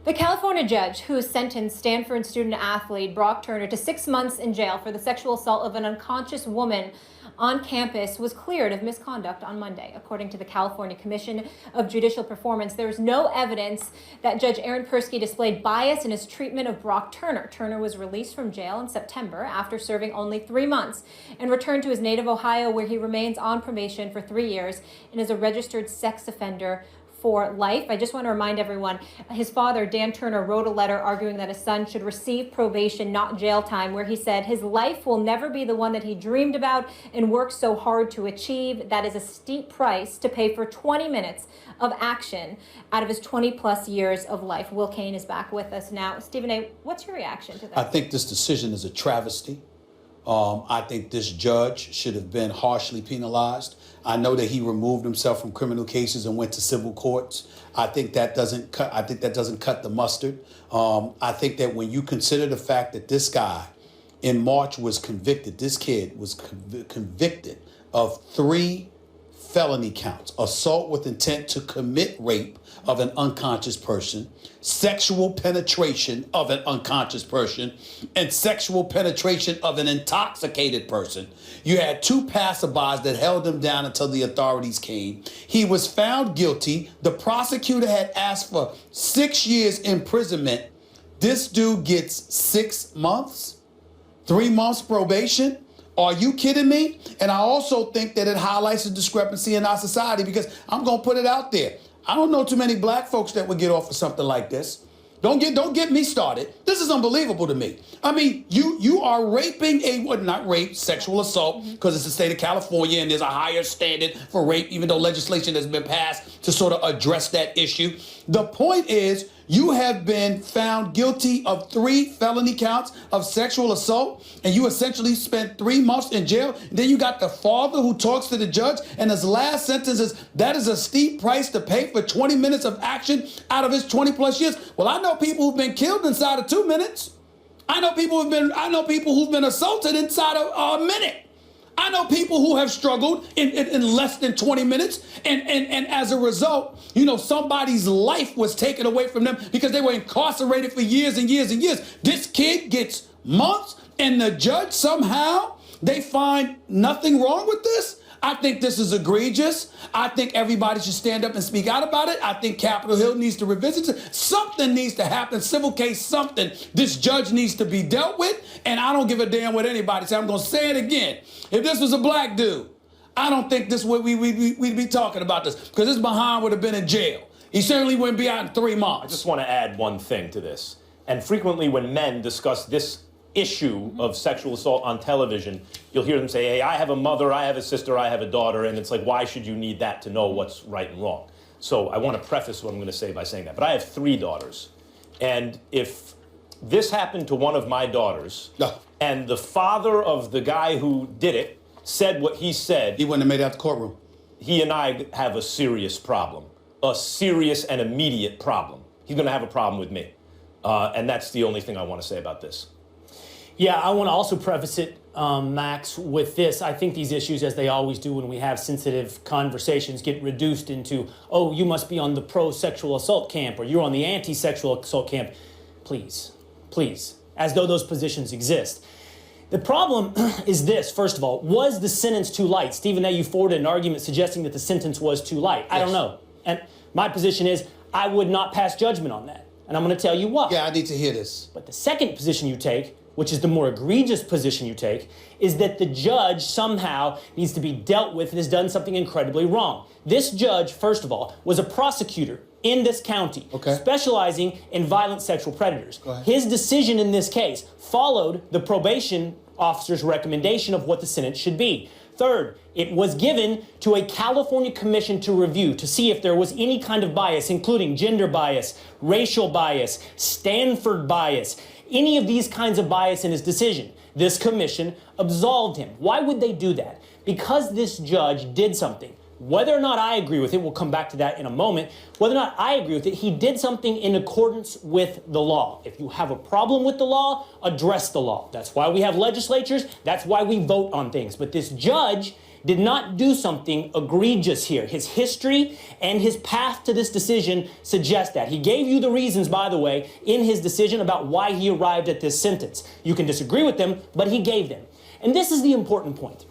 The California judge who sentenced Stanford student athlete Brock Turner to 6 months in jail for the sexual assault of an unconscious woman on campus was cleared of misconduct on Monday. According to the California Commission of Judicial Performance, there is no evidence that Judge Aaron Persky displayed bias in his treatment of Brock Turner. Turner was released from jail in September after serving only 3 months and returned to his native Ohio, where he remains on probation for 3 years and is a registered sex offender for life. I just want to remind everyone, his father, Dan Turner, wrote a letter arguing that his son should receive probation, not jail time, where he said his life will never be the one that he dreamed about and worked so hard to achieve. That is a steep price to pay for 20 minutes of action out of his 20-plus years of life. Will Kane is back with us now. Stephen A., what's your reaction to that? I think this decision is a travesty. I think this judge should have been harshly penalized. I know that he removed himself from criminal cases and went to civil courts. I think that doesn't cut the mustard. I think that when you consider the fact that this guy in March was convicted, this kid was convicted of 3 felony counts: assault with intent to commit rape of an unconscious person, sexual penetration of an unconscious person, and sexual penetration of an intoxicated person. You had 2 passerbys that held him down until the authorities came. He was found guilty. The prosecutor had asked for 6 years imprisonment. This dude gets 6 months, 3 months probation. Are you kidding me? And I also think that it highlights a discrepancy in our society, because I'm going to put it out there. I don't know too many black folks that would get off for something like this. Don't get me started. This is unbelievable to me. I mean, you are raping sexual assault, because it's the state of California and there's a higher standard for rape, even though legislation has been passed to sort of address that issue. The point is, you have been found guilty of 3 felony counts of sexual assault, and you essentially spent 3 months in jail. And then you got the father who talks to the judge, and his last sentence is, that is a steep price to pay for 20 minutes of action out of his 20-plus years. Well, I know people who've been killed inside of 2 minutes. I know people who've been assaulted inside of a minute. I know people who have struggled in less than 20 minutes, and as a result, somebody's life was taken away from them because they were incarcerated for years and years and years. This kid gets months, and the judge somehow, they find nothing wrong with this? I think this is egregious. I think everybody should stand up and speak out about it. I think Capitol Hill needs to revisit it. Something needs to happen. Civil case, something. This judge needs to be dealt with, and I don't give a damn what anybody says. I'm going to say it again. If this was a black dude, I don't think we'd be talking about this, because this behind would have been in jail. He certainly wouldn't be out in 3 months. I just want to add one thing to this. And frequently when men discuss this issue of sexual assault on television, you'll hear them say, hey, I have a mother, I have a sister, I have a daughter, and it's like, why should you need that to know what's right and wrong? So I want to preface what I'm going to say by saying that. But I have 3 daughters. And if this happened to one of my daughters, and the father of the guy who did it said what he said, he wouldn't have made it out the courtroom. He and I have a serious problem, a serious and immediate problem. He's going to have a problem with me. And that's the only thing I want to say about this. Yeah, I want to also preface it, Max, with this. I think these issues, as they always do when we have sensitive conversations, get reduced into, oh, you must be on the pro-sexual assault camp, or you're on the anti-sexual assault camp. Please, as though those positions exist. The problem is this, first of all, was the sentence too light? Stephen A., you forwarded an argument suggesting that the sentence was too light. Yes. I don't know. And my position is I would not pass judgment on that. And I'm going to tell you why. Yeah, I need to hear this. But the second position you take which is the more egregious position you take, is that the judge somehow needs to be dealt with and has done something incredibly wrong. This judge, first of all, was a prosecutor in this county, specializing in violent sexual predators. His decision in this case followed the probation officer's recommendation of what the sentence should be. Third, it was given to a California commission to review to see if there was any kind of bias, including gender bias, racial bias, Stanford bias, any of these kinds of bias in his decision. This commission absolved him. Why would they do that? Because this judge did something. Whether or not I agree with it, we'll come back to that in a moment, whether or not I agree with it, he did something in accordance with the law. If you have a problem with the law, address the law. That's why we have legislatures, that's why we vote on things. But this judge did not do something egregious here. His history and his path to this decision suggest that. He gave you the reasons, by the way, in his decision about why he arrived at this sentence. You can disagree with them, but he gave them. And this is the important point.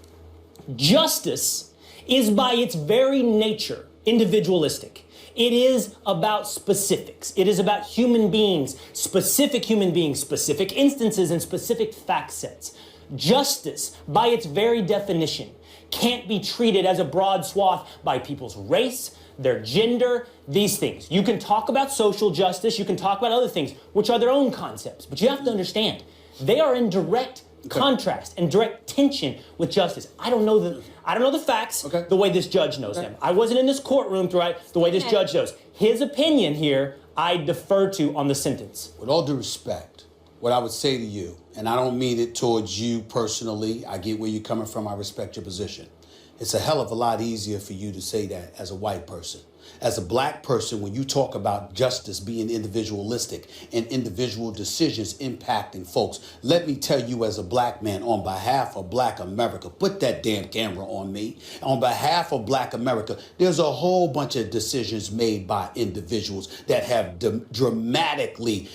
Justice is by its very nature individualistic. It is about specifics. It is about human beings, specific instances and specific fact sets. Justice, by its very definition, can't be treated as a broad swath by people's race, their gender, these things. You can talk about social justice, you can talk about other things, which are their own concepts, but you have to understand, they are in direct contrast and direct tension with justice. I don't know the facts the way this judge knows them. I wasn't in this courtroom throughout the way this judge knows. His opinion here, I defer to on the sentence. With all due respect, what I would say to you, and I don't mean it towards you personally, I get where you're coming from, I respect your position. It's a hell of a lot easier for you to say that as a white person. As a black person, when you talk about justice being individualistic and individual decisions impacting folks, let me tell you as a black man, on behalf of Black America, put that damn camera on me. On behalf of Black America, there's a whole bunch of decisions made by individuals that have dramatically,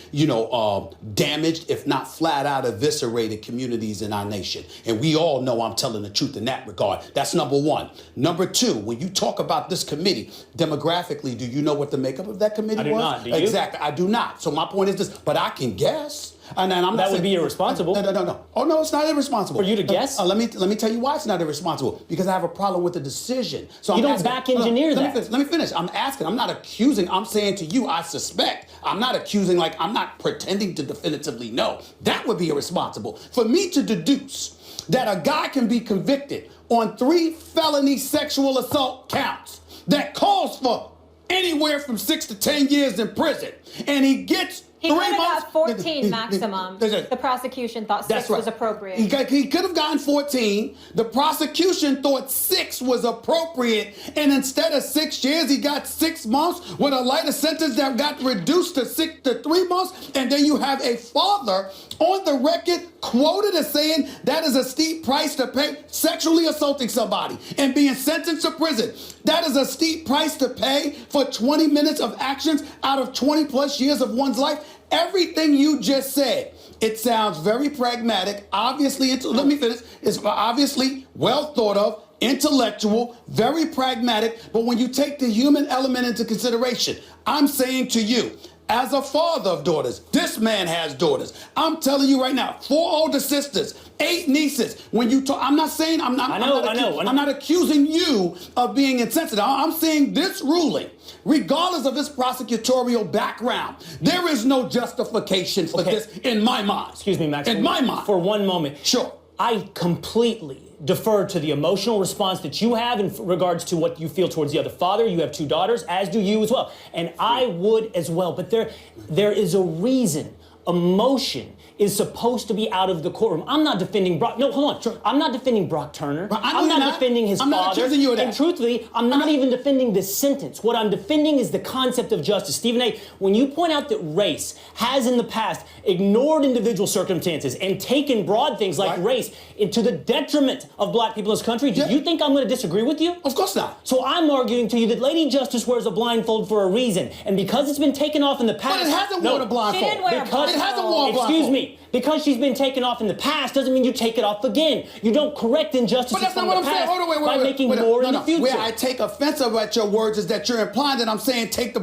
damaged, if not flat out eviscerated communities in our nation. And we all know I'm telling the truth in that regard. That's number one. Number two, when you talk about this committee, demographically, do you know what the makeup of that committee was? I do not. Do you? Exactly. I do not. So my point is this, but I can guess. And I'm that would be irresponsible. No. Oh, no, it's not irresponsible. For you to guess? Let me tell you why it's not irresponsible. Because I have a problem with the decision. So you don't back engineer that. Let me finish. I'm asking. I'm not accusing. I'm saying to you, I suspect. I'm not accusing, like I'm not pretending to definitively know. That would be irresponsible. For me to deduce that a guy can be convicted on 3 felony sexual assault counts that calls for anywhere from 6 to 10 years in prison, and he gets He 3 could have months. got 14 maximum. The prosecution thought 6 was appropriate. He could have gotten 14. The prosecution thought 6 was appropriate, and instead of 6 years, he got 6 months with a lighter sentence that got reduced to 3 months. And then you have a father on the record quoted as saying that is a steep price to pay, sexually assaulting somebody and being sentenced to prison. That is a steep price to pay for 20 minutes of actions out of 20 plus years of one's life. Everything you just said, it sounds very pragmatic. Obviously, let me finish. It's obviously well thought of, intellectual, very pragmatic. But when you take the human element into consideration, I'm saying to you, as a father of daughters, this man has daughters. I'm telling you right now, 4 older sisters, 8 nieces. When you talk, I'm not saying I'm not accusing you of being insensitive. I'm saying this ruling, regardless of his prosecutorial background, there is no justification for this in my mind. Excuse me, Max. In my mind. For one moment. Sure. I completely defer to the emotional response that you have in regards to what you feel towards the other father. You have 2 daughters, as do you as well. And I would as well. But there is a reason. Emotion is supposed to be out of the courtroom. I'm not defending Brock. No, hold on. Sure. I'm not defending Brock Turner. I'm not defending his father. I'm not accusing you of that. And truthfully, I'm not even defending this sentence. What I'm defending is the concept of justice. Stephen A., when you point out that race has in the past ignored individual circumstances and taken broad things like race into the detriment of black people in this country, do you think I'm going to disagree with you? Of course not. So I'm arguing to you that Lady Justice wears a blindfold for a reason. And because it's been taken off in the past... But it hasn't worn a blindfold. She didn't wear a blindfold. It hasn't worn a blindfold. Excuse me. Because she's been taken off in the past doesn't mean you take it off again. You don't correct injustices But that's not from what the I'm saying. past Hold on, by making more in the future. Where I take offense at your words is that you're implying that I'm saying take the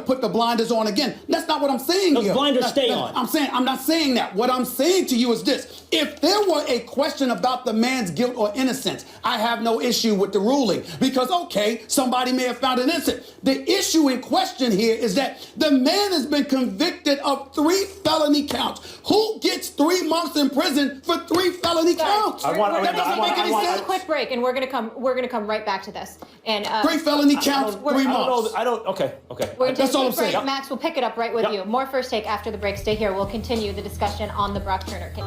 put the blinders on again. That's not what I'm saying Those here. blinders stay on. I'm not saying that. What I'm saying to you is this. If there were a question about the man's guilt or innocence, I have no issue with the ruling because, okay, somebody may have found it innocent. The issue in question here is that the man has been convicted of 3 felony counts. Who gets 3 months in prison for 3 felony counts? That doesn't make any sense. A quick break, and we're gonna come right back to this. And 3 felony counts, 3 months. Okay. We're That's all I'm saying. Break. Max, we'll pick it up right with you. More First Take after the break. Stay here. We'll continue the discussion on the Brock Turner case.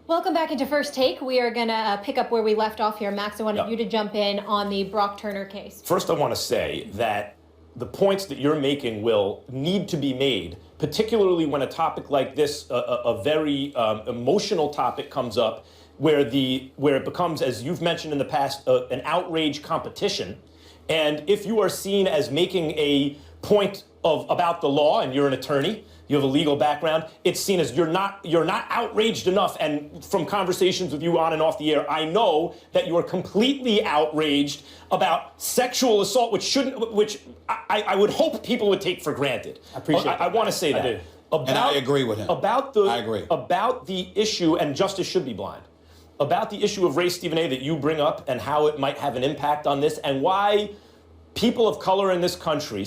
Welcome back into First Take. We are going to pick up where we left off here. Max, I wanted you to jump in on the Brock Turner case. First, I want to say that the points that you're making will need to be made, particularly when a topic like this, a very emotional topic comes up, where it becomes, as you've mentioned in the past, an outrage competition. And if you are seen as making a point about the law, and you're an attorney, you have a legal background, it's seen as you're not outraged enough. And from conversations with you on and off the air, I know that you are completely outraged about sexual assault, which I would hope people would take for granted. I appreciate that. I want to say that. And I agree with him. I agree. About the issue, and justice should be blind, about the issue of race, Stephen A., that you bring up and how it might have an impact on this and why people of color in this country,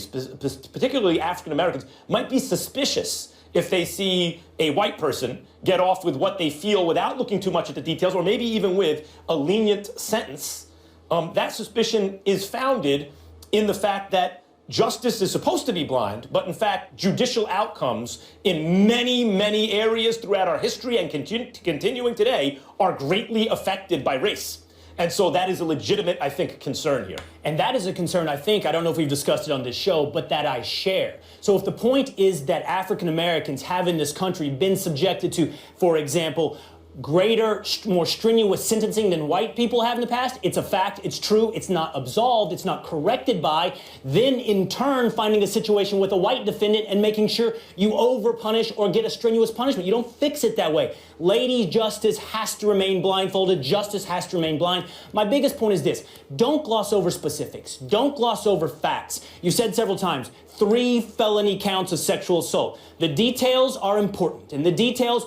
particularly African Americans, might be suspicious if they see a white person get off with what they feel without looking too much at the details, or maybe even with a lenient sentence. That suspicion is founded in the fact that justice is supposed to be blind, but in fact, judicial outcomes in many, many areas throughout our history and continuing today are greatly affected by race. And so that is a legitimate, I think, concern here. And that is a concern, I don't know if we've discussed it on this show, but that I share. So if the point is that African Americans have in this country been subjected to, for example, greater, more strenuous sentencing than white people have in the past, it's a fact, it's true, it's not absolved, it's not corrected by, then in turn finding a situation with a white defendant and making sure you overpunish or get a strenuous punishment. You don't fix it that way. Lady, justice has to remain blindfolded, justice has to remain blind. My biggest point is this: don't gloss over specifics, don't gloss over facts. You said several times, 3 felony counts of sexual assault. The details are important, and the details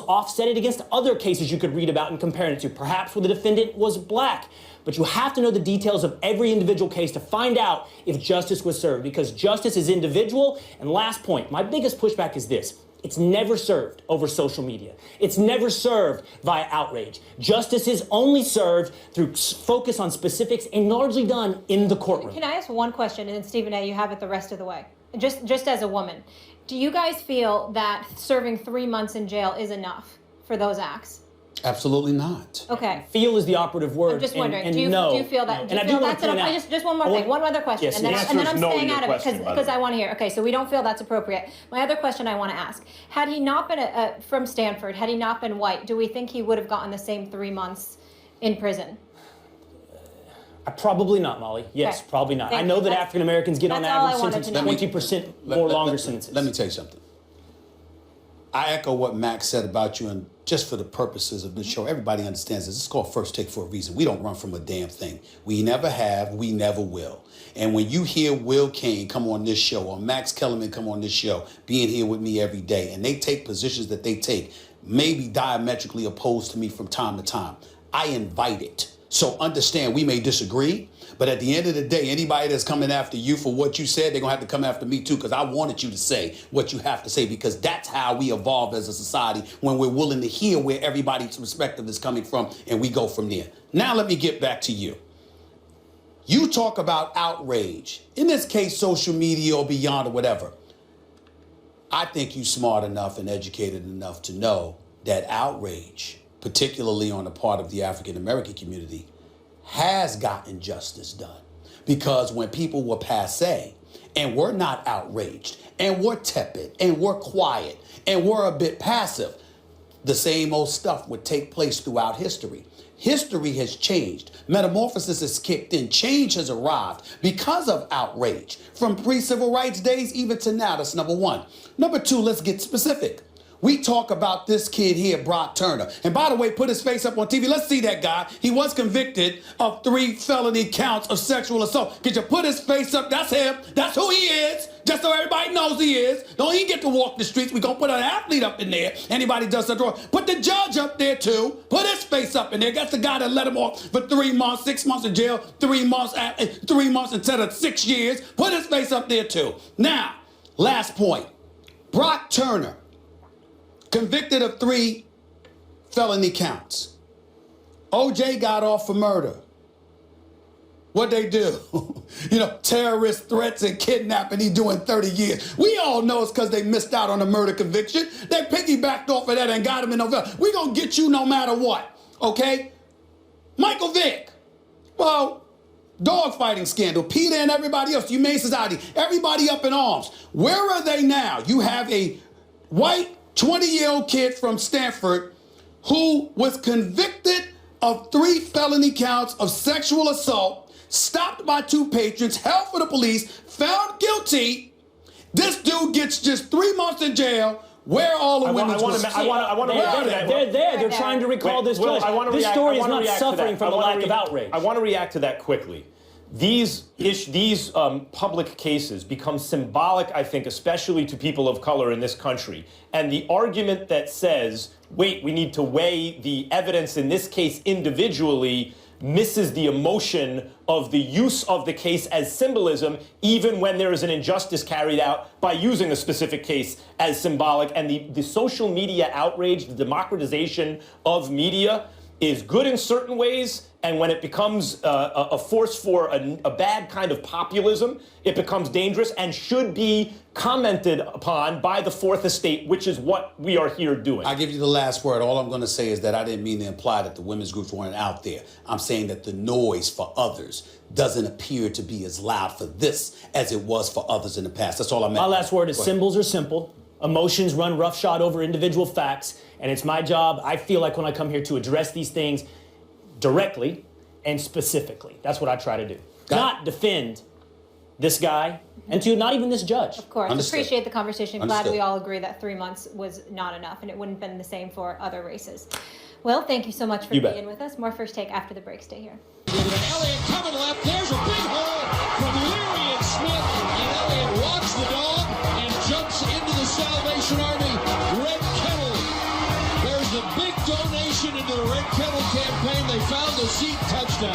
offset it against other cases you could read about and compare it to, perhaps where the defendant was black. But you have to know the details of every individual case to find out if justice was served, because justice is individual. And last point, my biggest pushback is this: it's never served over social media. It's never served via outrage. Justice is only served through focus on specifics and largely done in the courtroom. Can I ask one question, and then Stephen A., you have it the rest of the way? Just as a woman, do you guys feel that serving 3 months in jail is enough for those acts? Absolutely not. Okay. Feel is the operative word. I'm just wondering, do you feel that? And I do want to point out. Just one more thing, one other question, Yes, and then the answer I'm is no to staying your out of it question, by the because way. I want to hear. Okay, so we don't feel that's appropriate. My other question I want to ask: had he not been from Stanford, had he not been white, do we think he would have gotten the same 3 months in prison? Probably not, Molly. Yes, Okay. probably not. Thank I know you. that African Americans get on That's all I average wanted sentenced to know. 20% more longer sentences. Let me tell you something. I echo what Max said about you, and just for the purposes of this show, everybody understands this. It's called First Take for a reason. We don't run from a damn thing. We never have, we never will. And when you hear Will Kane come on this show, or Max Kellerman come on this show, being here with me every day, and they take positions that they take, maybe diametrically opposed to me from time to time, I invite it. So understand, we may disagree, but at the end of the day, anybody that's coming after you for what you said, they're going to have to come after me too, because I wanted you to say what you have to say, because that's how we evolve as a society, when we're willing to hear where everybody's perspective is coming from, and we go from there. Now let me get back to you. You talk about outrage, in this case, social media or beyond or whatever. I think you're smart enough and educated enough to know that outrage, particularly on the part of the African American community, has gotten justice done. Because when people were passé and were not outraged and were tepid and were quiet and were a bit passive, the same old stuff would take place throughout history. History has changed. Metamorphosis has kicked in. Change has arrived because of outrage. From pre-civil rights days even to now, that's number one. Number two, let's get specific. we talk about this kid here, Brock Turner. And by the way, put his face up on TV. Let's see that guy. He was convicted of 3 felony counts of sexual assault. Could you put his face up? That's him. That's who he is. Just so everybody knows he is. Don't even get to walk the streets. We're going to put an athlete up in there. Anybody does that wrong. Put the judge up there, too. Put his face up in there. That's the guy that let him off for 3 months, 6 months in jail, 3 months instead of 6 years. Put his face up there, too. Now, last point. Brock Turner, convicted of 3 felony counts. OJ got off for murder. What'd they do? Terrorist threats and kidnapping, he doing 30 years. We all know it's because they missed out on a murder conviction. They piggybacked off of that and got him in November. We gonna get you no matter what, okay? Michael Vick, well, dogfighting scandal, Peter and everybody else, Humane Society, everybody up in arms. Where are they now? You have a white 20-year-old kid from Stanford who was convicted of 3 felony counts of sexual assault, stopped by 2 patrons, held for the police, found guilty. This dude gets just 3 months in jail. Where are all the women? I want to react to that. They're there. They're trying to recall this judge. This story is not suffering from a lack of outrage. I want to react to that quickly. These public cases become symbolic, I think, especially to people of color in this country. And the argument that says, wait, we need to weigh the evidence in this case individually misses the emotion of the use of the case as symbolism, even when there is an injustice carried out by using a specific case as symbolic. And the social media outrage, the democratization of media is good in certain ways. And when it becomes a force for a bad kind of populism, it becomes dangerous and should be commented upon by the Fourth Estate, which is what we are here doing. I'll give you the last word. All I'm going to say is that I didn't mean to imply that the women's groups weren't out there. I'm saying that the noise for others doesn't appear to be as loud for this as it was for others in the past. That's all I meant. My last word is symbols are simple. Emotions run roughshod over individual facts. And it's my job, I feel like, when I come here to address these things directly and specifically. That's what I try to do. Not defend this guy and to not even this judge. Of course. Understood. Appreciate the conversation. Understood. Glad we all agree that 3 months was not enough, and it wouldn't have been the same for other races. Well, thank you so much for being with us. More First Take after the break. Stay here. Elliott coming left. There's a big hole from Leary and Smith. And Elliott walks the dog and jumps into the Salvation Army Red Kettle. There's the big donation into the Red Kettle campaign. They found the seat. Touchdown.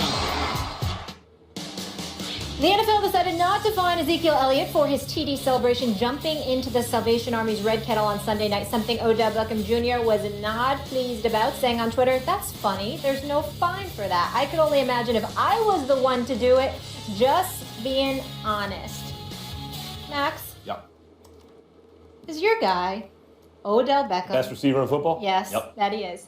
The NFL decided not to fine Ezekiel Elliott for his TD celebration jumping into the Salvation Army's Red Kettle on Sunday night, something Odell Beckham Jr. was not pleased about, saying on Twitter, "That's funny. There's no fine for that. I could only imagine if I was the one to do it. Just being honest." Max? Yep. Is your guy, Odell Beckham. Best receiver in football? Yes, Yep. that he is.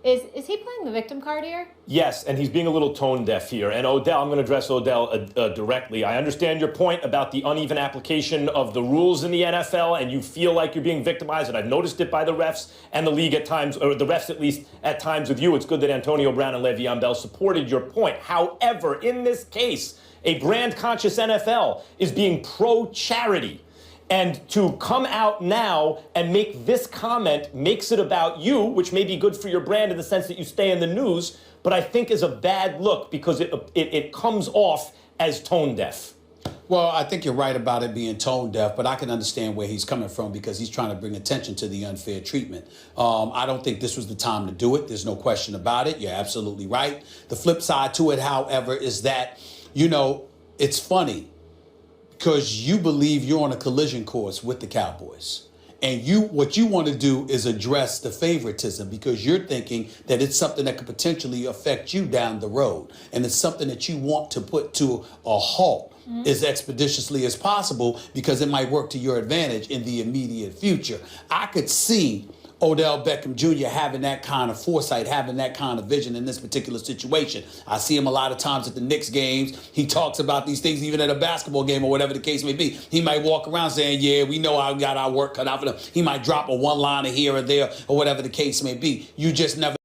Is he playing the victim card here? Yes, and he's being a little tone deaf here. And Odell, I'm going to address Odell directly. I understand your point about the uneven application of the rules in the NFL, and you feel like you're being victimized, and I've noticed it by the refs and the league at times, or the refs at least at times with you. It's good that Antonio Brown and Le'Veon Bell supported your point. However, in this case, a brand-conscious NFL is being pro-charity. And to come out now and make this comment makes it about you, which may be good for your brand in the sense that you stay in the news, but I think is a bad look because it comes off as tone deaf. Well, I think you're right about it being tone deaf, but I can understand where he's coming from because he's trying to bring attention to the unfair treatment. I don't think this was the time to do it. There's no question about it. You're absolutely right. The flip side to it, however, is that, it's funny. Because you believe you're on a collision course with the Cowboys. And what you want to do is address the favoritism because you're thinking that it's something that could potentially affect you down the road. And it's something that you want to put to a halt as expeditiously as possible because it might work to your advantage in the immediate future. I could see Odell Beckham Jr. having that kind of foresight, having that kind of vision in this particular situation. I see him a lot of times at the Knicks games. He talks about these things even at a basketball game or whatever the case may be. He might walk around saying, yeah, we know I got our work cut out for them. He might drop a one-liner here or there or whatever the case may be. You just never